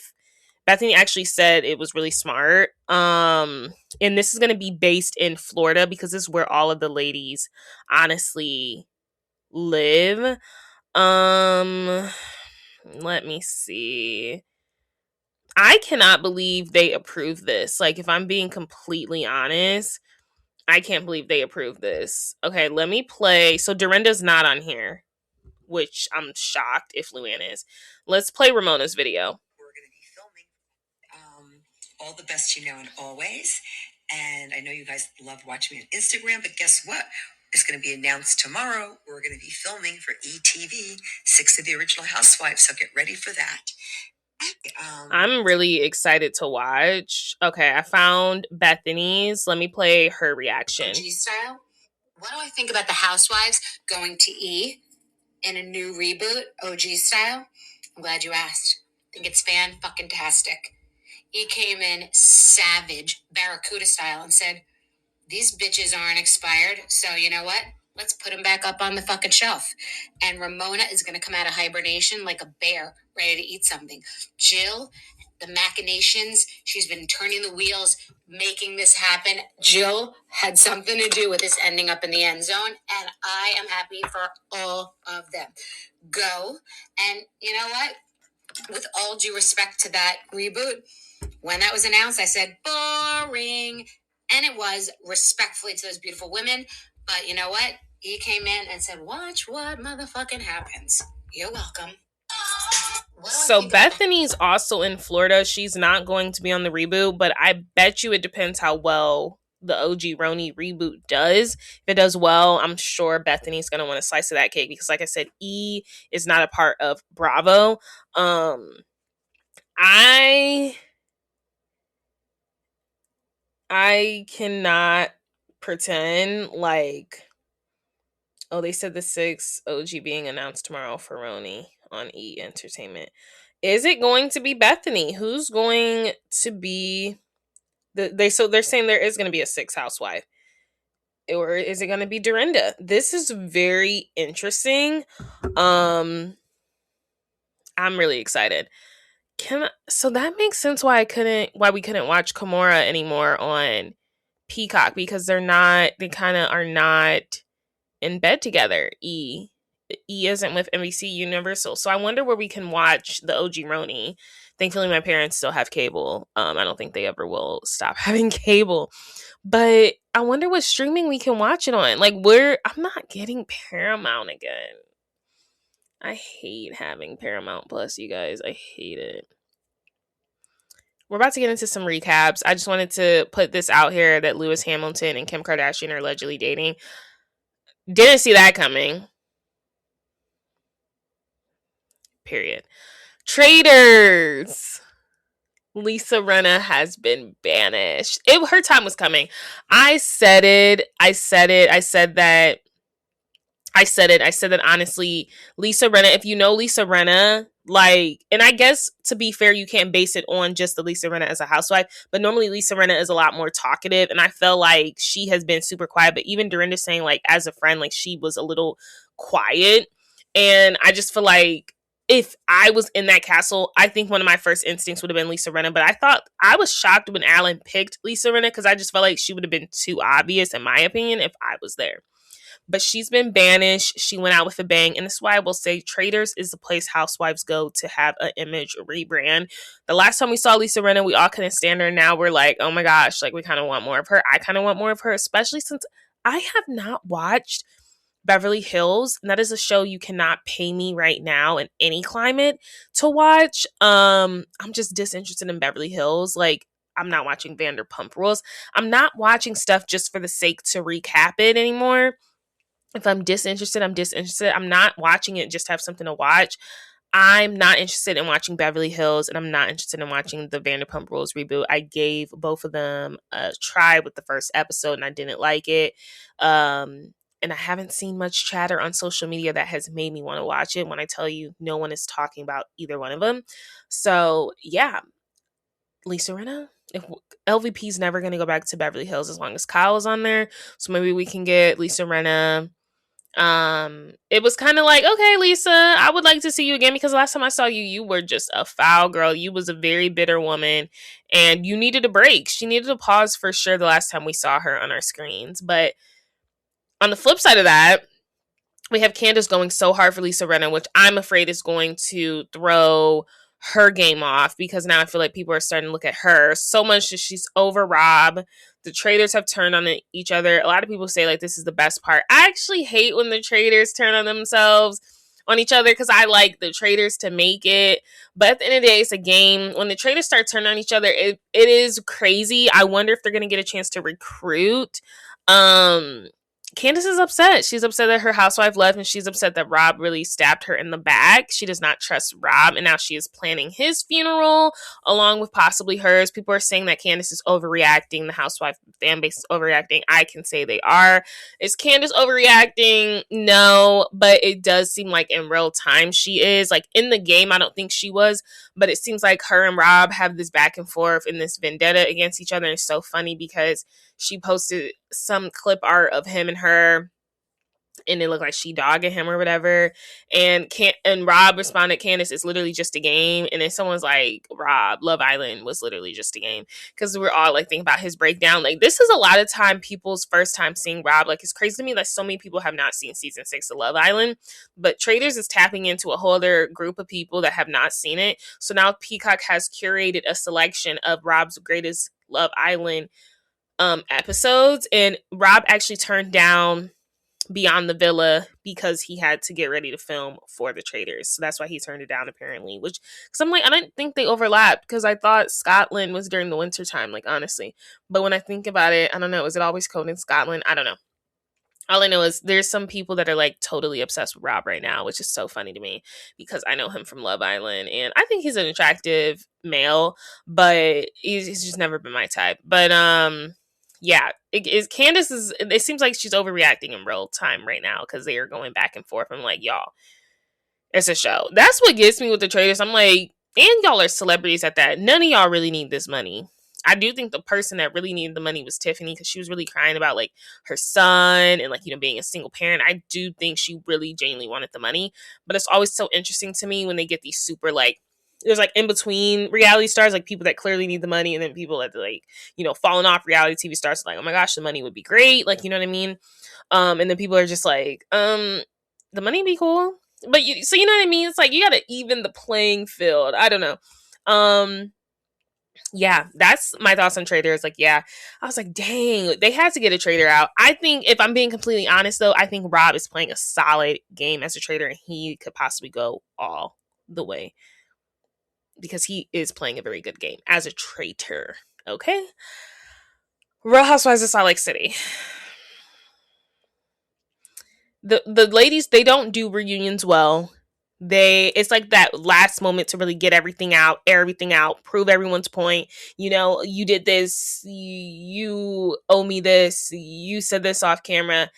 was really smart. And this is going to be based in Florida, because this is where all of the ladies honestly live. Let me see. I cannot believe they approved this. Like, if I'm being completely honest, I can't believe they approved this. Okay, let me play. So Dorinda's not on here. which I'm shocked if Luann is. Let's play Ramona's video. We're going to be filming All the Best You Know and Always. And I know you guys love watching me on Instagram, but guess what? It's going to be announced tomorrow. We're going to be filming for ETV, 6 of the original Housewives, so get ready for that. I'm really excited to watch. Okay, I found Bethany's. Let me play her reaction. OG Style. What do I think about the Housewives going to E in a new reboot, OG Style? I'm glad you asked. I think it's fan-fucking-tastic. E came in savage, Barracuda style, and said, these bitches aren't expired, so you know what? Let's put them back up on the fucking shelf. And Ramona is going to come out of hibernation like a bear, ready to eat something. Jill, the machinations, she's been turning the wheels, making this happen. Jill had something to do with this ending up in the end zone, and I am happy for all of them. Go. And you know what? With all due respect to that reboot, when that was announced, I said, boring. And it was, respectfully to those beautiful women. But you know what? He came in and said, watch what motherfucking happens. You're welcome. So Bethany's also in Florida. She's not going to be on the reboot, but I bet you it depends how well the OG RHONY reboot does. If it does well, I'm sure Bethany's going to want a slice of that cake because, like I said, E is not a part of Bravo. I cannot pretend like, oh, they said the 6 OG being announced tomorrow for RHONY on E Entertainment. Is it going to be Bethany? Who's going to be they're saying there is going to be a 6th housewife. Or is it going to be Dorinda? This is very interesting. I'm really excited. So that makes sense why we couldn't watch Kimora anymore on Peacock, because they kind of are not in bed together. E isn't with NBC Universal, so I wonder where we can watch the OG RHONY. Thankfully, my parents still have cable. I don't think they ever will stop having cable, but I wonder what streaming we can watch it on. Like, I'm not getting Paramount again. I hate having Paramount Plus, you guys. I hate it. We're about to get into some recaps. I just wanted to put this out here that Lewis Hamilton and Kim Kardashian are allegedly dating. Didn't see that coming. Period. Traitors. Lisa Rinna has been banished. Her time was coming. I said that honestly, Lisa Rinna, if you know Lisa Rinna, like, and I guess to be fair, you can't base it on just the Lisa Rinna as a housewife, but normally Lisa Rinna is a lot more talkative, and I feel like she has been super quiet, but even Dorinda saying, like, as a friend, like, she was a little quiet, and I just feel like if I was in that castle, I think one of my first instincts would have been Lisa Rinna, but I was shocked when Alan picked Lisa Rinna, because I just felt like she would have been too obvious, in my opinion, if I was there. But she's been banished. She went out with a bang. And this is why I will say Traitors is the place housewives go to have an image rebrand. The last time we saw Lisa Rinna, we all couldn't stand her. Now we're like, oh my gosh, like, we kind of want more of her. I kind of want more of her, especially since I have not watched Beverly Hills. And that is a show you cannot pay me right now in any climate to watch. I'm just disinterested in Beverly Hills. Like, I'm not watching Vanderpump Rules. I'm not watching stuff just for the sake to recap it anymore. If I'm disinterested, I'm disinterested. I'm not watching it just to have something to watch. I'm not interested in watching Beverly Hills, and I'm not interested in watching the Vanderpump Rules reboot. I gave both of them a try with the first episode, and I didn't like it. And I haven't seen much chatter on social media that has made me want to watch it, when I tell you no one is talking about either one of them. So, yeah. Lisa Rinna? If LVP's never going to go back to Beverly Hills as long as Kyle is on there. So maybe we can get Lisa Rinna. It was kind of like, okay, Lisa, I would like to see you again, because last time I saw you, you were just a foul girl. You was a very bitter woman, and you needed a break. She needed a pause for sure the last time we saw her on our screens. But on the flip side of that, we have Candace going so hard for Lisa Rinna, which I'm afraid is going to throw her game off, because now I feel like people are starting to look at her so much that she's over Rob. The traitors have turned on each other. A lot of people say, like, this is the best part. I actually hate when the traitors turn on themselves. on each other because I like the traders to make it. But at the end of the day, it's a game. When the traders start turning on each other, it is crazy. I wonder if they're going to get a chance to recruit. Candace is upset. She's upset that her housewife left, and she's upset that Rob really stabbed her in the back. She does not trust Rob, and now she is planning his funeral along with possibly hers. People are saying that Candace is overreacting. The housewife fan base is overreacting. I can say they are. Is Candace overreacting? No, but it does seem like in real time she is. Like in the game, I don't think she was, but it seems like her and Rob have this back and forth and this vendetta against each other. It's so funny because she posted some clip art of him and her, and it looked like she dogging him or whatever. And Rob responded, Candace, it's literally just a game. And then someone's like, Rob, Love Island was literally just a game. Because we're all like thinking about his breakdown. Like this is a lot of time people's first time seeing Rob. Like it's crazy to me that so many people have not seen season 6 of Love Island. But Traders is tapping into a whole other group of people that have not seen it. So now Peacock has curated a selection of Rob's greatest Love Island episodes, and Rob actually turned down Beyond the Villa because he had to get ready to film for the Traders. So that's why he turned it down apparently, which because I'm like, I didn't think they overlapped because I thought Scotland was during the winter time, like honestly. But when I think about it, I don't know, is it always cold in Scotland? I don't know. All I know is there's some people that are like totally obsessed with Rob right now, which is so funny to me because I know him from Love Island and I think he's an attractive male, but he's just never been my type. But yeah, Candace is. It seems like she's overreacting in real time right now because they are going back and forth. I'm like, y'all, it's a show. That's what gets me with the traders. I'm like, and y'all are celebrities at that. None of y'all really need this money. I do think the person that really needed the money was Tiffany because she was really crying about like her son and like, you know, being a single parent. I do think she really genuinely wanted the money, but it's always so interesting to me when they get these super like, there's like in between reality stars, like people that clearly need the money, and then people that like, you know, falling off reality TV stars like, oh my gosh, the money would be great. Like, you know what I mean? And then people are just like, the money be cool. But so you know what I mean? It's like, you got to even the playing field. I don't know. Yeah, that's my thoughts on traders. Like, yeah, I was like, dang, they had to get a trader out. I think if I'm being completely honest though, I think Rob is playing a solid game as a trader and he could possibly go all the way. Because he is playing a very good game as a traitor. Okay? Real Housewives of Salt Lake City. The ladies, they don't do reunions well. It's like that last moment to really get everything out, air everything out, prove everyone's point. You know, you did this, you owe me this, you said this off camera.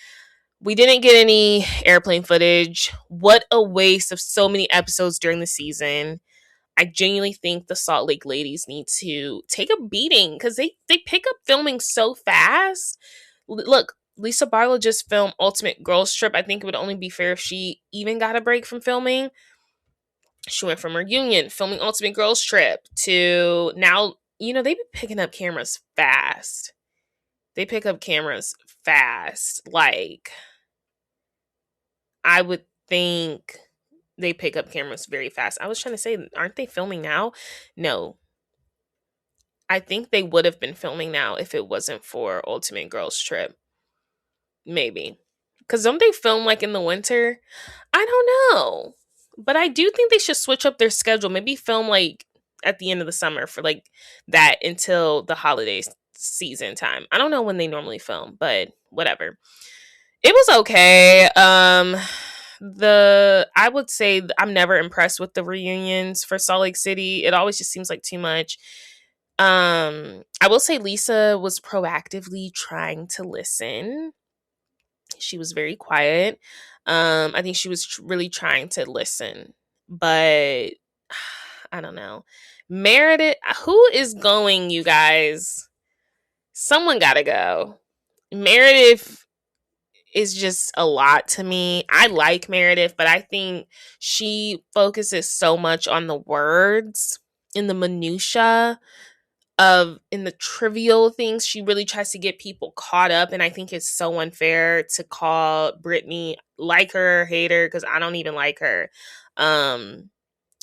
We didn't get any airplane footage. What a waste of so many episodes during the season. I genuinely think the Salt Lake ladies need to take a beating because they pick up filming so fast. Look, Lisa Barlow just filmed Ultimate Girls Trip. I think it would only be fair if she even got a break from filming. She went from Reunion, filming Ultimate Girls Trip, to now, you know, they've been picking up cameras fast. They pick up cameras fast. Like, I would think they pick up cameras very fast. I was trying to say, aren't they filming now? No. I think they would have been filming now if it wasn't for Ultimate Girls Trip. Maybe. Because don't they film like in the winter? I don't know. But I do think they should switch up their schedule. Maybe film like at the end of the summer for like that until the holiday season time. I don't know when they normally film, but whatever. It was okay. I would say I'm never impressed with the reunions for Salt Lake City. It always just seems like too much. I will say Lisa was proactively trying to listen. She was very quiet. I think she was really trying to listen, but I don't know. Meredith, who is going, you guys? Someone gotta go. Meredith is just a lot to me. I like Meredith, but I think she focuses so much on the words in the minutia in the trivial things. She really tries to get people caught up, and I think it's so unfair to call Brittany, like her, hate her, because I don't even like her,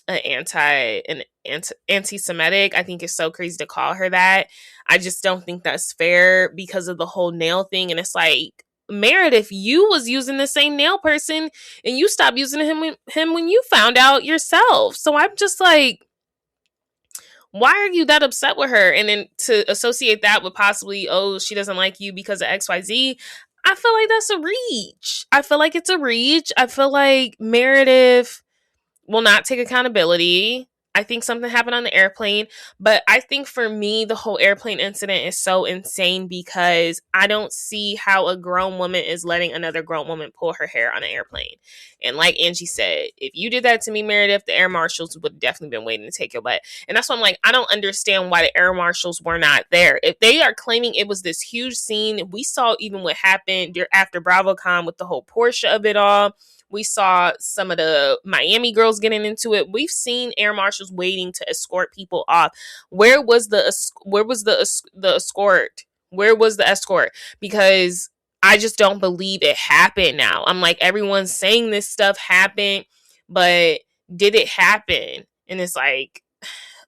anti-Semitic. I think it's so crazy to call her that. I just don't think that's fair because of the whole nail thing. And it's like, Meredith, you was using the same nail person and you stopped using him when you found out yourself. So I'm just like, why are you that upset with her? And then to associate that with possibly, oh, she doesn't like you because of XYZ, I feel like that's a reach. I feel like it's a reach. I feel like Meredith will not take accountability. I think something happened on the airplane, but I think for me, the whole airplane incident is so insane because I don't see how a grown woman is letting another grown woman pull her hair on an airplane. And like Angie said, if you did that to me, Meredith, the air marshals would have definitely been waiting to take your butt. And that's why I'm like, I don't understand why the air marshals were not there. If they are claiming it was this huge scene, we saw even what happened after BravoCon with the whole Portia of it all. We saw some of the Miami girls getting into it. We've seen air marshals waiting to escort people off. Where was the escort? Where was the escort? Because I just don't believe it happened now. I'm like, everyone's saying this stuff happened, but did it happen? And it's like,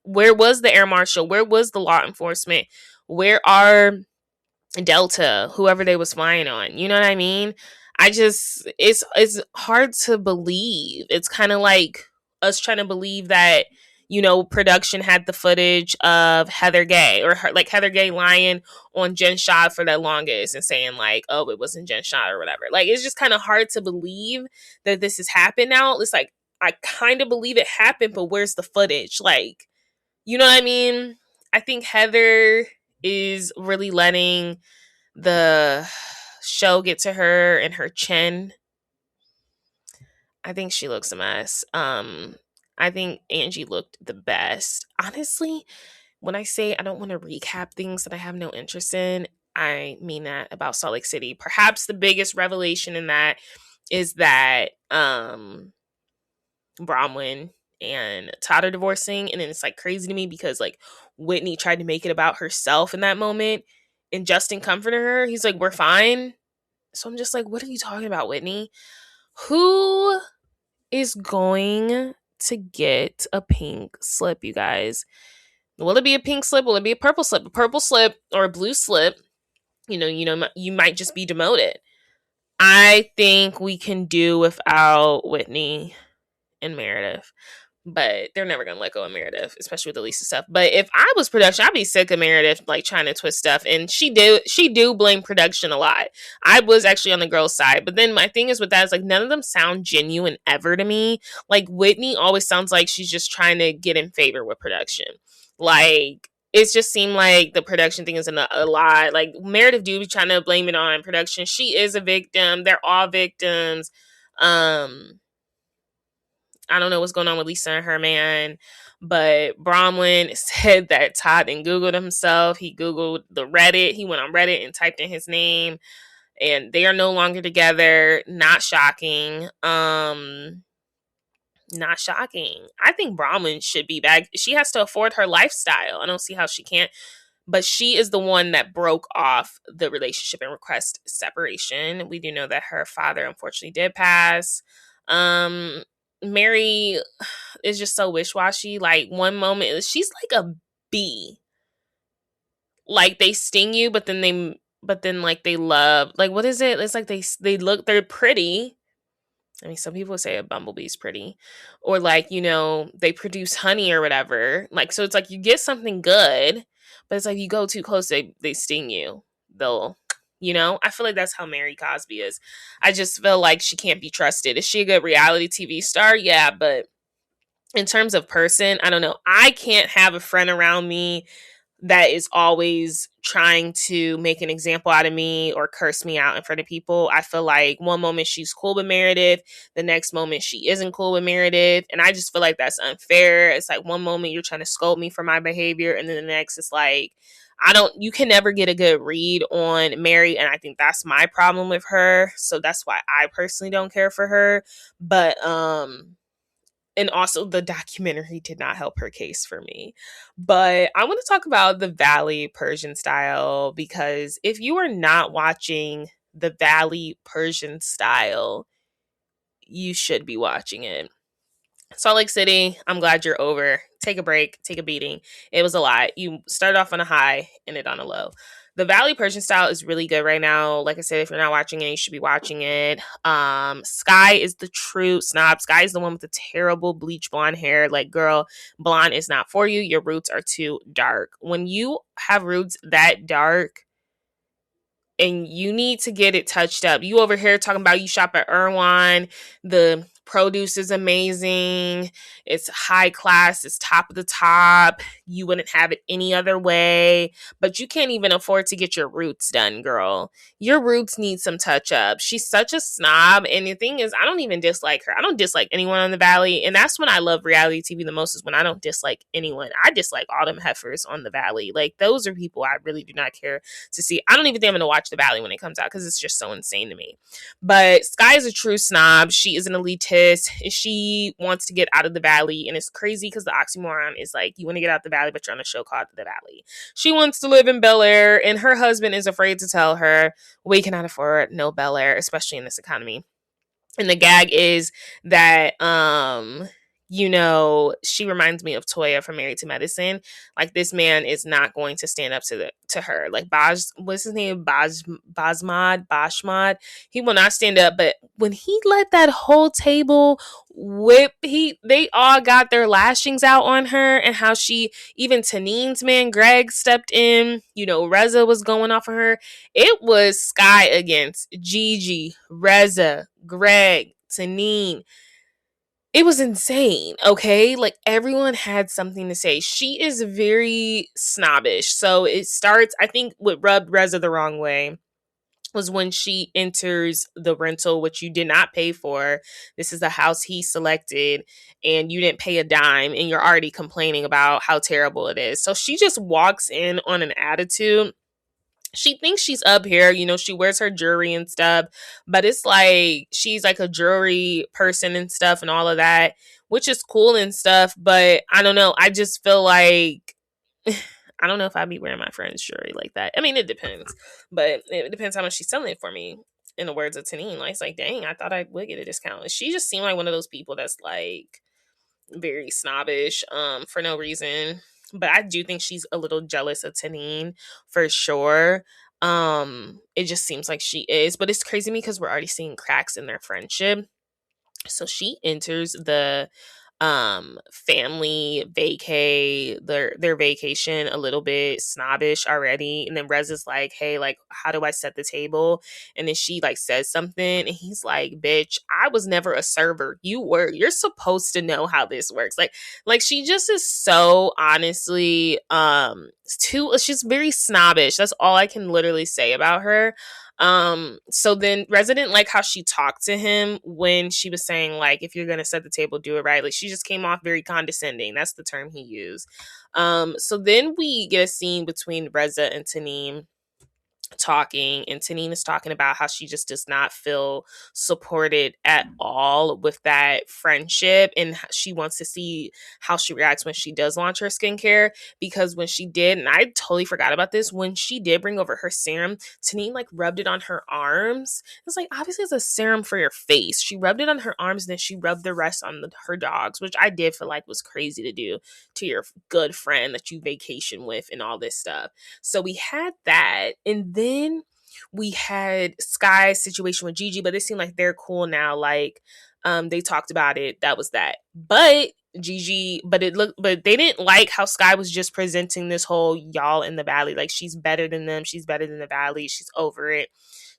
where was the air marshal? Where was the law enforcement? Where are Delta, whoever they was flying on? You know what I mean? It's hard to believe. It's kind of like us trying to believe that, production had the footage of Heather Gay or like Heather Gay lying on Jen Shah for the longest and saying like, oh, it wasn't Jen Shah or whatever. Like, it's just kind of hard to believe that this has happened now. It's like, I kind of believe it happened, but where's the footage? Like, you know what I mean? I think Heather is really letting the show get to her and her chin. I think she looks a mess. I think Angie looked the best. Honestly, when I say I don't want to recap things that I have no interest in, I mean that about Salt Lake City. Perhaps the biggest revelation in that is that Bronwyn and Todd are divorcing, and then it's like crazy to me because like Whitney tried to make it about herself in that moment, and Justin comforted her. He's like, we're fine. So I'm just like, what are you talking about, Whitney? Who is going to get a pink slip, you guys? Will it be a pink slip? Will it be a purple slip? A purple slip or a blue slip? You might just be demoted. I think we can do without Whitney and Meredith, but they're never gonna let go of Meredith, especially with the Lisa stuff. But if I was production, I'd be sick of Meredith like trying to twist stuff, and she do blame production a lot. I was actually on the girl's side, but then my thing is with that is like none of them sound genuine ever to me. Like Whitney always sounds like she's just trying to get in favor with production. Like it just seemed like the production thing is a lie. Like Meredith do be trying to blame it on production. She is a victim. They're all victims. I don't know what's going on with Lisa and her man, but Bronwyn said that Todd didn't Googled himself. He Googled the Reddit. He went on Reddit and typed in his name, and they are no longer together. Not shocking. Not shocking. I think Bronwyn should be back. She has to afford her lifestyle. I don't see how she can't. But she is the one that broke off the relationship and request separation. We do know that her father unfortunately did pass. Mary is just so wish-washy. Like one moment she's like a bee. Like they sting you, but then like they love, like what is it? It's like they're pretty. I mean, some people say a bumblebee's pretty, or like, they produce honey or whatever. Like, so it's like you get something good, but it's like you go too close, they sting you. I feel like that's how Mary Cosby is. I just feel like she can't be trusted. Is she a good reality TV star? Yeah, but in terms of person, I don't know. I can't have a friend around me that is always trying to make an example out of me or curse me out in front of people. I feel like one moment she's cool with Meredith, the next moment she isn't cool with Meredith, and I just feel like that's unfair. It's like one moment you're trying to scold me for my behavior, and then the next it's like you can never get a good read on Mary, and I think that's my problem with her. So that's why I personally don't care for her. But and also the documentary did not help her case for me. But I want to talk about the Valley Persian Style, because if you are not watching the Valley Persian Style, you should be watching it. Salt Lake City, I'm glad you're over. Take a break, take a beating. It was a lot. You started off on a high, ended on a low. The Valley Persian Style is really good right now. Like I said, if you're not watching it, you should be watching it. Sky is the true snob. Sky is the one with the terrible bleach blonde hair. Like, girl, blonde is not for you. Your roots are too dark. When you have roots that dark, and you need to get it touched up. You over here talking about you shop at RHONY. The produce is amazing. It's high class. It's top of the top. You wouldn't have it any other way. But you can't even afford to get your roots done, girl. Your roots need some touch up. She's such a snob. And the thing is, I don't even dislike her. I don't dislike anyone on the Valley. And that's when I love reality TV the most, is when I don't dislike anyone. I dislike all them heifers on the Valley. Like, those are people I really do not care to see. I don't even think I'm going to watch the Valley when it comes out because it's just so insane to me. But Sky is a true snob. She is an elitist. She wants to get out of the Valley, and it's crazy because the oxymoron is like, you want to get out the Valley, but you're on a show called The Valley. She wants to live in Bel Air, and her husband is afraid to tell her, we cannot afford no Bel Air, especially in this economy. And the gag is that she reminds me of Toya from Married to Medicine. Like, this man is not going to stand up to her. Like, what's his name? Bashmad. He will not stand up. But when he let that whole table whip, they all got their lashings out on her, and how even Taneen's man Greg stepped in. Reza was going off on her. It was Sky against Gigi, Reza, Greg, Taneen. It was insane, okay? Like, everyone had something to say. She is very snobbish. So it starts, I think what rubbed Reza the wrong way was when she enters the rental, which you did not pay for. This is a house he selected, and you didn't pay a dime, and you're already complaining about how terrible it is. So she just walks in on an attitude. She thinks she's up here, she wears her jewelry and stuff, but it's like she's like a jewelry person and stuff and all of that, which is cool and stuff, but I don't know. I just feel like I don't know if I'd be wearing my friend's jewelry like that. I mean, it depends, but it depends how much she's selling it for me. In the words of Taneen, like, it's like, dang, I thought I would get a discount. She just seemed like one of those people that's like very snobbish for no reason. But I do think she's a little jealous of Taneen for sure. It just seems like she is, but it's crazy to me because we're already seeing cracks in their friendship. So she enters the family their vacation a little bit snobbish already, and then Rez is like, hey, like, how do I set the table? And then she like says something, and he's like, bitch, I was never a server. You're supposed to know how this works. Like she just is so honestly she's very snobbish. That's all I can literally say about her. So then Resident, like how she talked to him when she was saying, like, if you're gonna set the table, do it right. Like, she just came off very condescending. That's the term he used. So then we get a scene between Reza and Taneem talking, and Taneen is talking about how she just does not feel supported at all with that friendship, and she wants to see how she reacts when she does launch her skincare, because when she did, and I totally forgot about this, when she did bring over her serum, Taneen like rubbed it on her arms. It's like, obviously it's a serum for your face. She rubbed it on her arms, and then she rubbed the rest on her dogs, which I did feel like was crazy to do to your good friend that you vacation with and all this stuff. So we had that, and then we had Sky's situation with Gigi, but it seemed like they're cool now. Like, they talked about it. That was that. But but they didn't like how Sky was just presenting this whole y'all in the Valley. Like, she's better than them. She's better than the Valley. She's over it.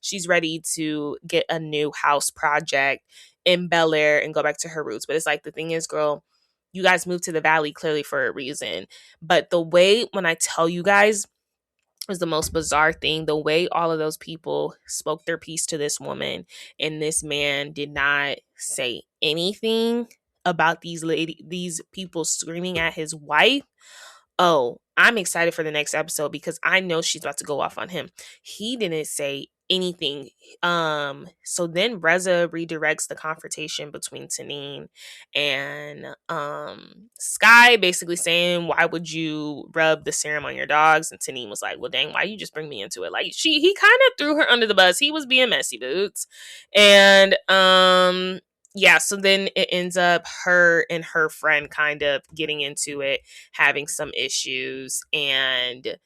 She's ready to get a new house project in Bel Air and go back to her roots. But it's like, the thing is, girl, you guys moved to the Valley clearly for a reason. But the way, when I tell you guys, was the most bizarre thing. The way all of those people spoke their piece to this woman, and this man did not say anything about these people screaming at his wife. Oh, I'm excited for the next episode because I know she's about to go off on him. He didn't say anything. So then Reza redirects the confrontation between Taneen and Sky, basically saying, why would you rub the serum on your dogs? And Taneen was like, well, dang, why you just bring me into it? Like, he kind of threw her under the bus. He was being messy, boots. And yeah, so then it ends up her and her friend kind of getting into it, having some issues, and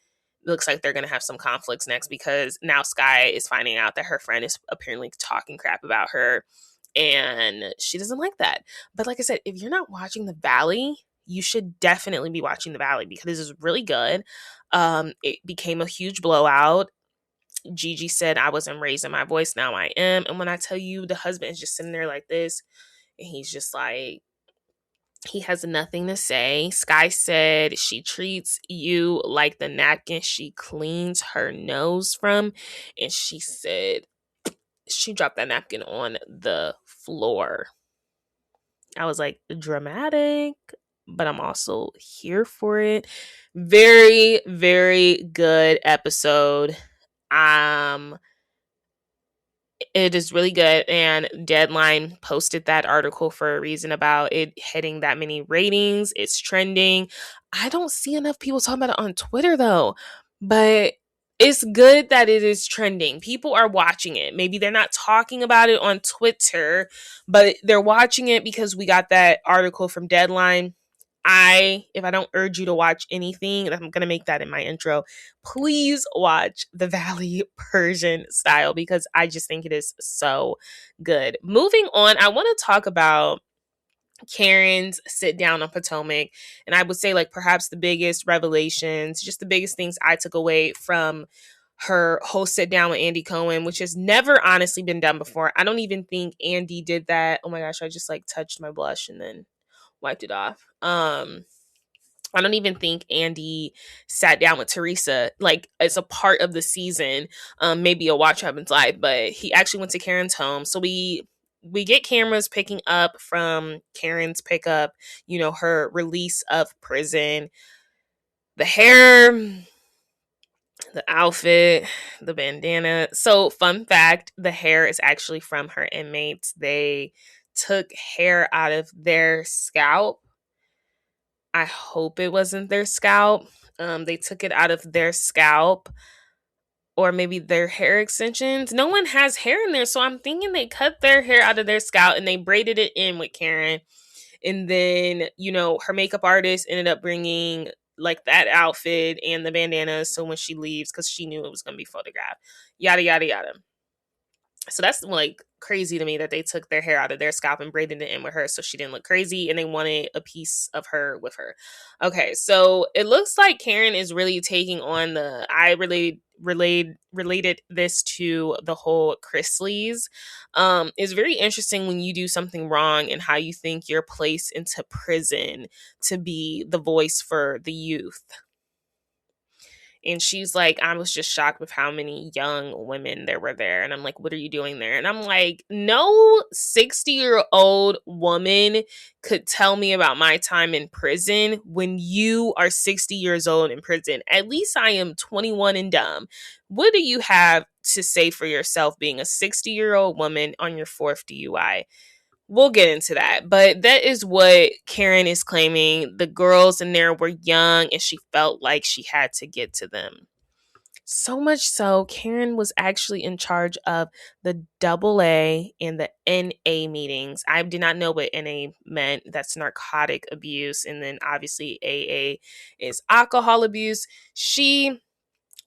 looks like they're going to have some conflicts next because now Sky is finding out that her friend is apparently talking crap about her and she doesn't like that. But like I said, if you're not watching The Valley, you should definitely be watching The Valley because this is really good. It became a huge blowout. Gigi said, I wasn't raising my voice, now I am. And when I tell you, the husband is just sitting there like this, and he's just like, he has nothing to say. Sky said she treats you like the napkin she cleans her nose from. And she said she dropped that napkin on the floor. I was like, dramatic, but I'm also here for it. Very, very good episode. It is really good, and Deadline posted that article for a reason about it hitting that many ratings. It's trending. I don't see enough people talking about it on Twitter though, but it's good that it is trending. People are watching it. Maybe they're not talking about it on Twitter, but they're watching it because we got that article from Deadline. If I don't urge you to watch anything, and I'm going to make that in my intro, please watch The Valley Persian Style because I just think it is so good. Moving on, I want to talk about Karen's sit down on Potomac. And I would say, like, perhaps the biggest revelations, just the biggest things I took away from her whole sit down with Andy Cohen, which has never honestly been done before. I don't even think Andy did that. Oh my gosh, I just like touched my blush and then wiped it off. I don't even think Andy sat down with Teresa like as a part of the season. Maybe a Watch Happens Live, but he actually went to Karen's home. So we get cameras picking up from Karen's pickup, you know, her release of prison. The hair, the outfit, the bandana. So, fun fact, the hair is actually from her inmates. They took hair out of their scalp. I hope it wasn't their scalp. They took it out of their scalp or maybe their hair extensions. No one has hair in there, so I'm thinking they cut their hair out of their scalp and they braided it in with Karen. And then, you know, her makeup artist ended up bringing like that outfit and the bandana so when she leaves, because she knew it was going to be photographed, yada, yada, yada. So that's like crazy to me that they took their hair out of their scalp and braided it in with her so she didn't look crazy and they wanted a piece of her with her. Okay, so it looks like Karen is really taking on related this to the whole Chrisleys. It's very interesting when you do something wrong and how you think you're placed into prison to be the voice for the youth. And she's like, I was just shocked with how many young women there were there. And I'm like, what are you doing there? And I'm like, no 60-year-old woman could tell me about my time in prison when you are 60 years old in prison. At least I am 21 and dumb. What do you have to say for yourself being a 60-year-old woman on your fourth DUI? We'll get into that. But that is what Karen is claiming. The girls in there were young and she felt like she had to get to them. So much so, Karen was actually in charge of the AA and the NA meetings. I did not know what NA meant. That's narcotic abuse. And then obviously AA is alcohol abuse. She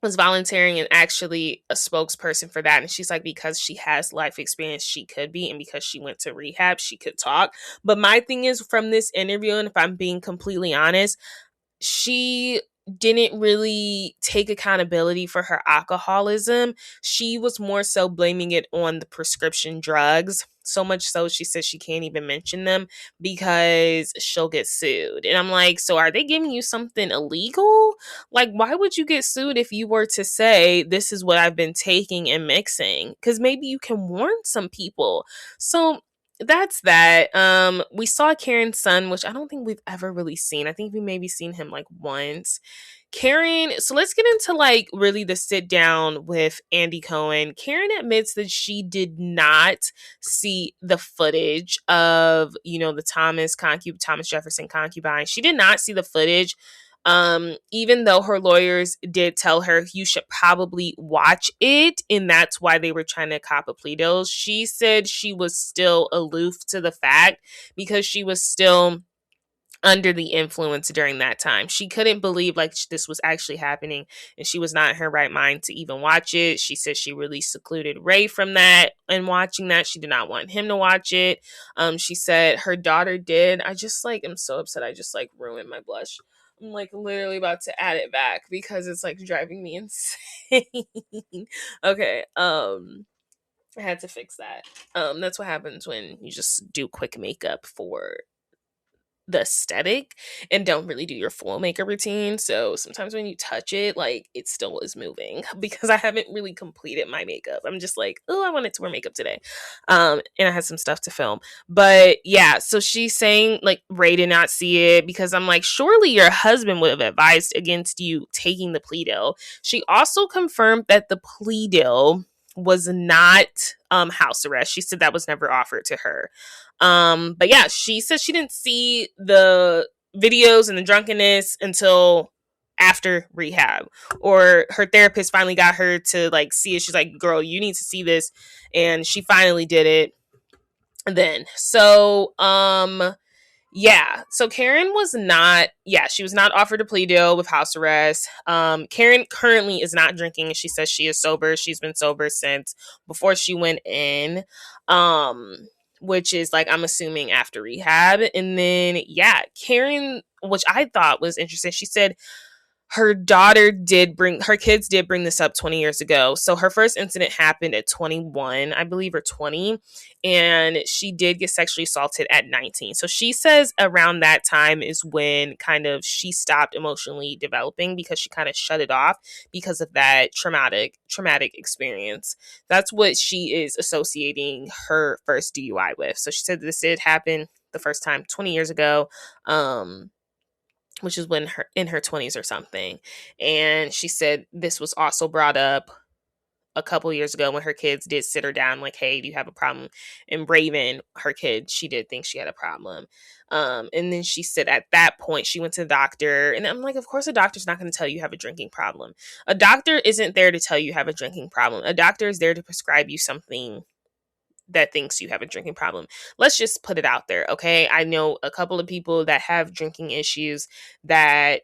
was volunteering and actually a spokesperson for that. And she's like, because she has life experience, she could be. And because she went to rehab, she could talk. But my thing is, from this interview, and if I'm being completely honest, she didn't really take accountability for her alcoholism. She was more so blaming it on the prescription drugs. So much so she says she can't even mention them because she'll get sued. And I'm like, so are they giving you something illegal? Like, why would you get sued if you were to say, this is what I've been taking and mixing? Because maybe you can warn some people. So that's that. We saw Karen's son, which I don't think we've ever really seen. I think we maybe seen him like once. Karen, so let's get into like really the sit down with Andy Cohen. Karen admits that she did not see the footage of, you know, the Thomas Jefferson concubine. She did not see the footage. Even though her lawyers did tell her you should probably watch it, and that's why they were trying to cop a plea deal, she said she was still aloof to the fact because she was still under the influence during that time. She couldn't believe like this was actually happening, and she was not in her right mind to even watch it. She said she really secluded Ray from that and watching that. She did not want him to watch it. She said her daughter did. I just like am so upset. I just like ruined my blush. I'm like literally about to add it back because it's like driving me insane. Okay. I had to fix that. That's what happens when you just do quick makeup for the aesthetic and don't really do your full makeup routine. So sometimes when you touch it, like it still is moving because I haven't really completed my makeup. I'm just like, oh, I wanted to wear makeup today. And I had some stuff to film. But yeah, so she's saying like Ray did not see it because I'm like, surely your husband would have advised against you taking the plea deal. She also confirmed that the plea deal was not house arrest. She said that was never offered to her. But yeah, she said she didn't see the videos and the drunkenness until after rehab, or her therapist finally got her to like see it. She's like, girl, you need to see this. And she finally did it then. So, yeah. So Karen was not, yeah, she was not offered a plea deal with house arrest. Karen currently is not drinking. She says she is sober. She's been sober since before she went in. Which is like, I'm assuming after rehab. And then, yeah, Karen, which I thought was interesting, she said her kids did bring this up 20 years ago. So her first incident happened at 21, I believe, or 20. And she did get sexually assaulted at 19. So she says around that time is when kind of she stopped emotionally developing because she kind of shut it off because of that traumatic experience. That's what she is associating her first DUI with. So she said this did happen the first time 20 years ago. Which is when her in her 20s or something. And she said this was also brought up a couple years ago when her kids did sit her down like, hey, do you have a problem? And Raven, her kid, she did think she had a problem. And then she said at that point she went to the doctor, and I'm like, of course a doctor's not going to tell you have a drinking problem. A doctor isn't there to tell you have a drinking problem. A doctor is there to prescribe you something that thinks you have a drinking problem. Let's just put it out there, okay? I know a couple of people that have drinking issues that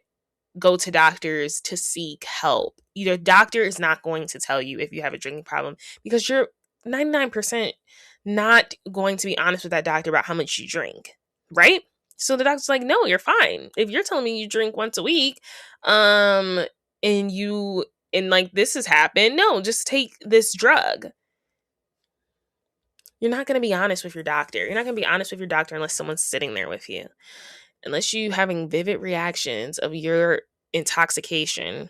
go to doctors to seek help. Your doctor is not going to tell you if you have a drinking problem because you're 99% not going to be honest with that doctor about how much you drink, right? So the doctor's like, no, you're fine. If you're telling me you drink once a week, and like this has happened, no, just take this drug. You're not going to be honest with your doctor. You're not going to be honest with your doctor unless someone's sitting there with you. Unless you having vivid reactions of your intoxication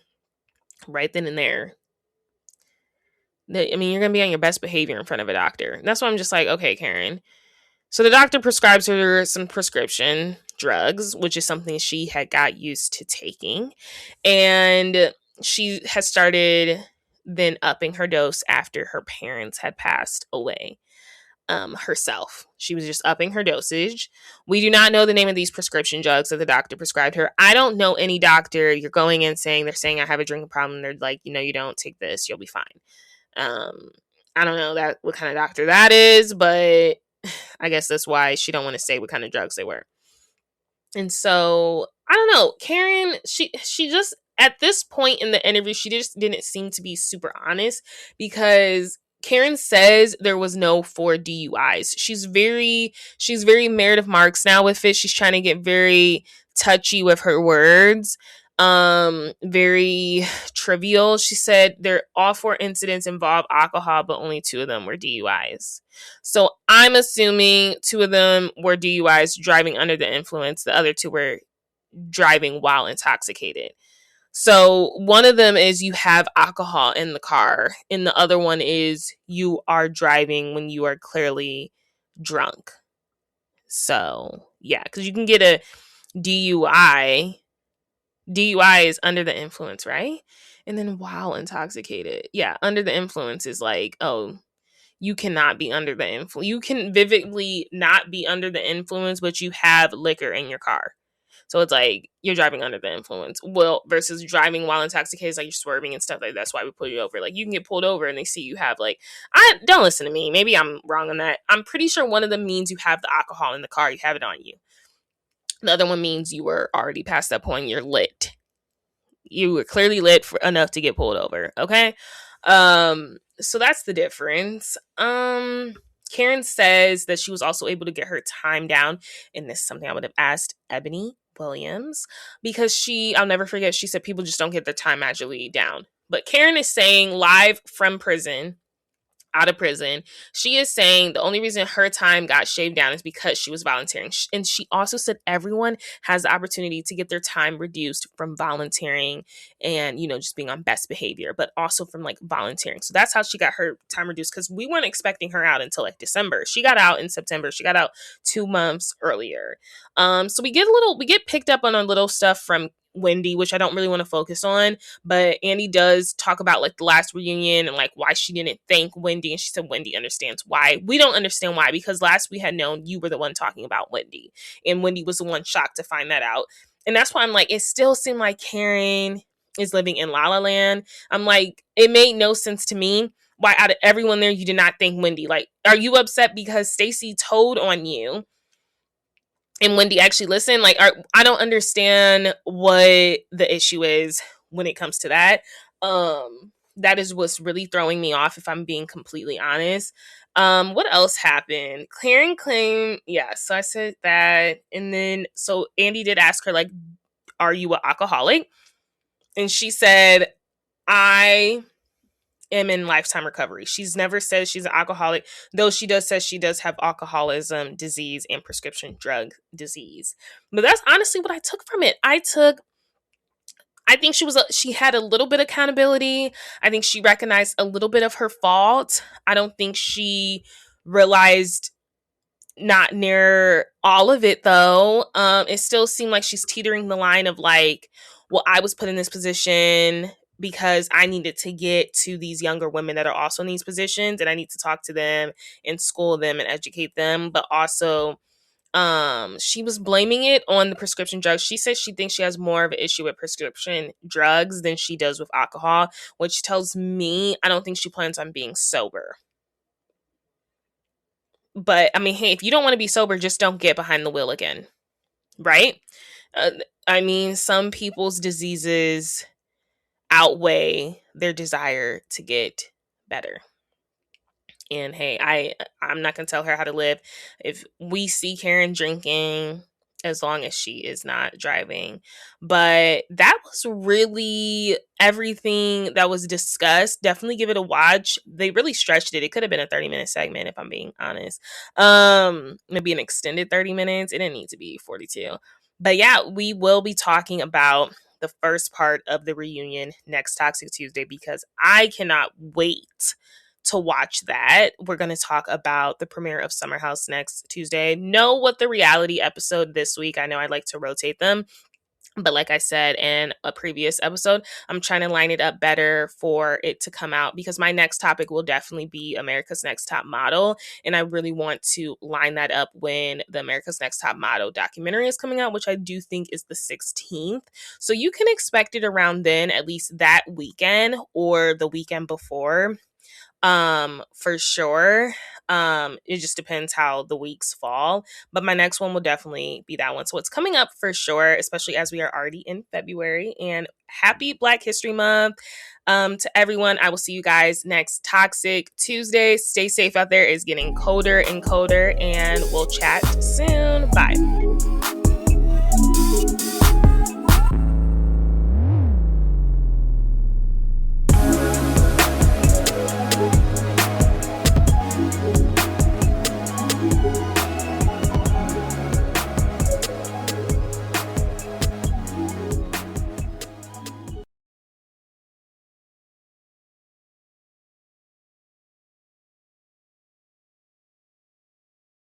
right then and there. I mean, you're going to be on your best behavior in front of a doctor. And that's why I'm just like, okay, Karen. So the doctor prescribes her some prescription drugs, which is something she had got used to taking. And she has started then upping her dose after her parents had passed away. Herself. She was just upping her dosage. We do not know the name of these prescription drugs that the doctor prescribed her. I don't know any doctor. You're going in saying they're saying I have a drinking problem. They're like, you don't take this, you'll be fine. I don't know what kind of doctor that is, but I guess that's why she don't want to say what kind of drugs they were. And so I don't know. Karen, she just at this point in the interview, she just didn't seem to be super honest because Karen says there was no 4 DUIs. She's very Meredith of Marks now with it. She's trying to get very touchy with her words. Very trivial. She said all 4 incidents involve alcohol, but only 2 of them were DUIs. So I'm assuming 2 of them were DUIs, driving under the influence. The other 2 were driving while intoxicated. So one of them is you have alcohol in the car, and the other one is you are driving when you are clearly drunk. So yeah, because you can get a DUI. DUI is under the influence, right? And then while intoxicated. Yeah, under the influence is like, oh, you cannot be under the influence. You can vividly not be under the influence, but you have liquor in your car. So it's like you're driving under the influence. Well, versus driving while intoxicated is like you're swerving and stuff like that. That's why we pull you over. Like you can get pulled over and they see you have like, I don't listen to me. Maybe I'm wrong on that. I'm pretty sure one of them means you have the alcohol in the car. You have it on you. The other one means you were already past that point. You're lit. You were clearly lit for enough to get pulled over. Okay. So that's the difference. Karen says that she was also able to get her time down. And this is something I would have asked Ebony Williams, because I'll never forget, she said people just don't get their time magically down. But Karen is saying live from prison, out of prison, she is saying the only reason her time got shaved down is because she was volunteering. And she also said everyone has the opportunity to get their time reduced from volunteering and, just being on best behavior, but also from like volunteering. So that's how she got her time reduced, because we weren't expecting her out until like December. She got out in September. She got out 2 months earlier. So we get picked up on a little stuff from Wendy, which I don't really want to focus on, but Andy does talk about like the last reunion and like why she didn't thank Wendy, and she said Wendy understands why. We don't understand why, because last we had known you were the one talking about Wendy, and Wendy was the one shocked to find that out. And that's why I'm like, it still seemed like Karen is living in La La Land. I'm like, it made no sense to me why out of everyone there you did not thank Wendy. Like, are you upset because Stacey told on you and Wendy actually listened? Like, I don't understand what the issue is when it comes to that. That is what's really throwing me off, if I'm being completely honest. What else happened? Karen claimed, yeah, so I said that. And then, so Andy did ask her, like, are you an alcoholic? And she said, I am in lifetime recovery. She's never said she's an alcoholic, though she does say she does have alcoholism disease and prescription drug disease. But that's honestly what I took from it. I think she had a little bit of accountability. I think she recognized a little bit of her fault. I don't think she realized not near all of it, though. It still seemed like she's teetering the line of like, well, I was put in this position because I needed to get to these younger women that are also in these positions, and I need to talk to them and school them and educate them. But also, she was blaming it on the prescription drugs. She says she thinks she has more of an issue with prescription drugs than she does with alcohol, which tells me I don't think she plans on being sober. But I mean, hey, if you don't want to be sober, just don't get behind the wheel again, right? I mean, some people's diseases outweigh their desire to get better. And hey, I'm not gonna tell her how to live. If we see Karen drinking, as long as she is not driving. But that was really everything that was discussed. Definitely give it a watch. They really stretched it. It could have been a 30-minute segment, if I'm being honest. Maybe an extended 30 minutes. It didn't need to be 42. But yeah, we will be talking about the first part of the reunion next Toxic Tuesday, because I cannot wait to watch that. We're going to talk about the premiere of Summer House next Tuesday. Know what the reality episode this week. I know I like to rotate them, but like I said in a previous episode, I'm trying to line it up better for it to come out, because my next topic will definitely be America's Next Top Model. And I really want to line that up when the America's Next Top Model documentary is coming out, which I do think is the 16th. So you can expect it around then, at least that weekend or the weekend before. For sure. It just depends how the weeks fall, but my next one will definitely be that one. So it's coming up for sure, especially as we are already in February. And happy Black History Month to everyone. I will see you guys next Toxic Tuesday. Stay safe out there. It's getting colder and colder, and we'll chat soon. Bye.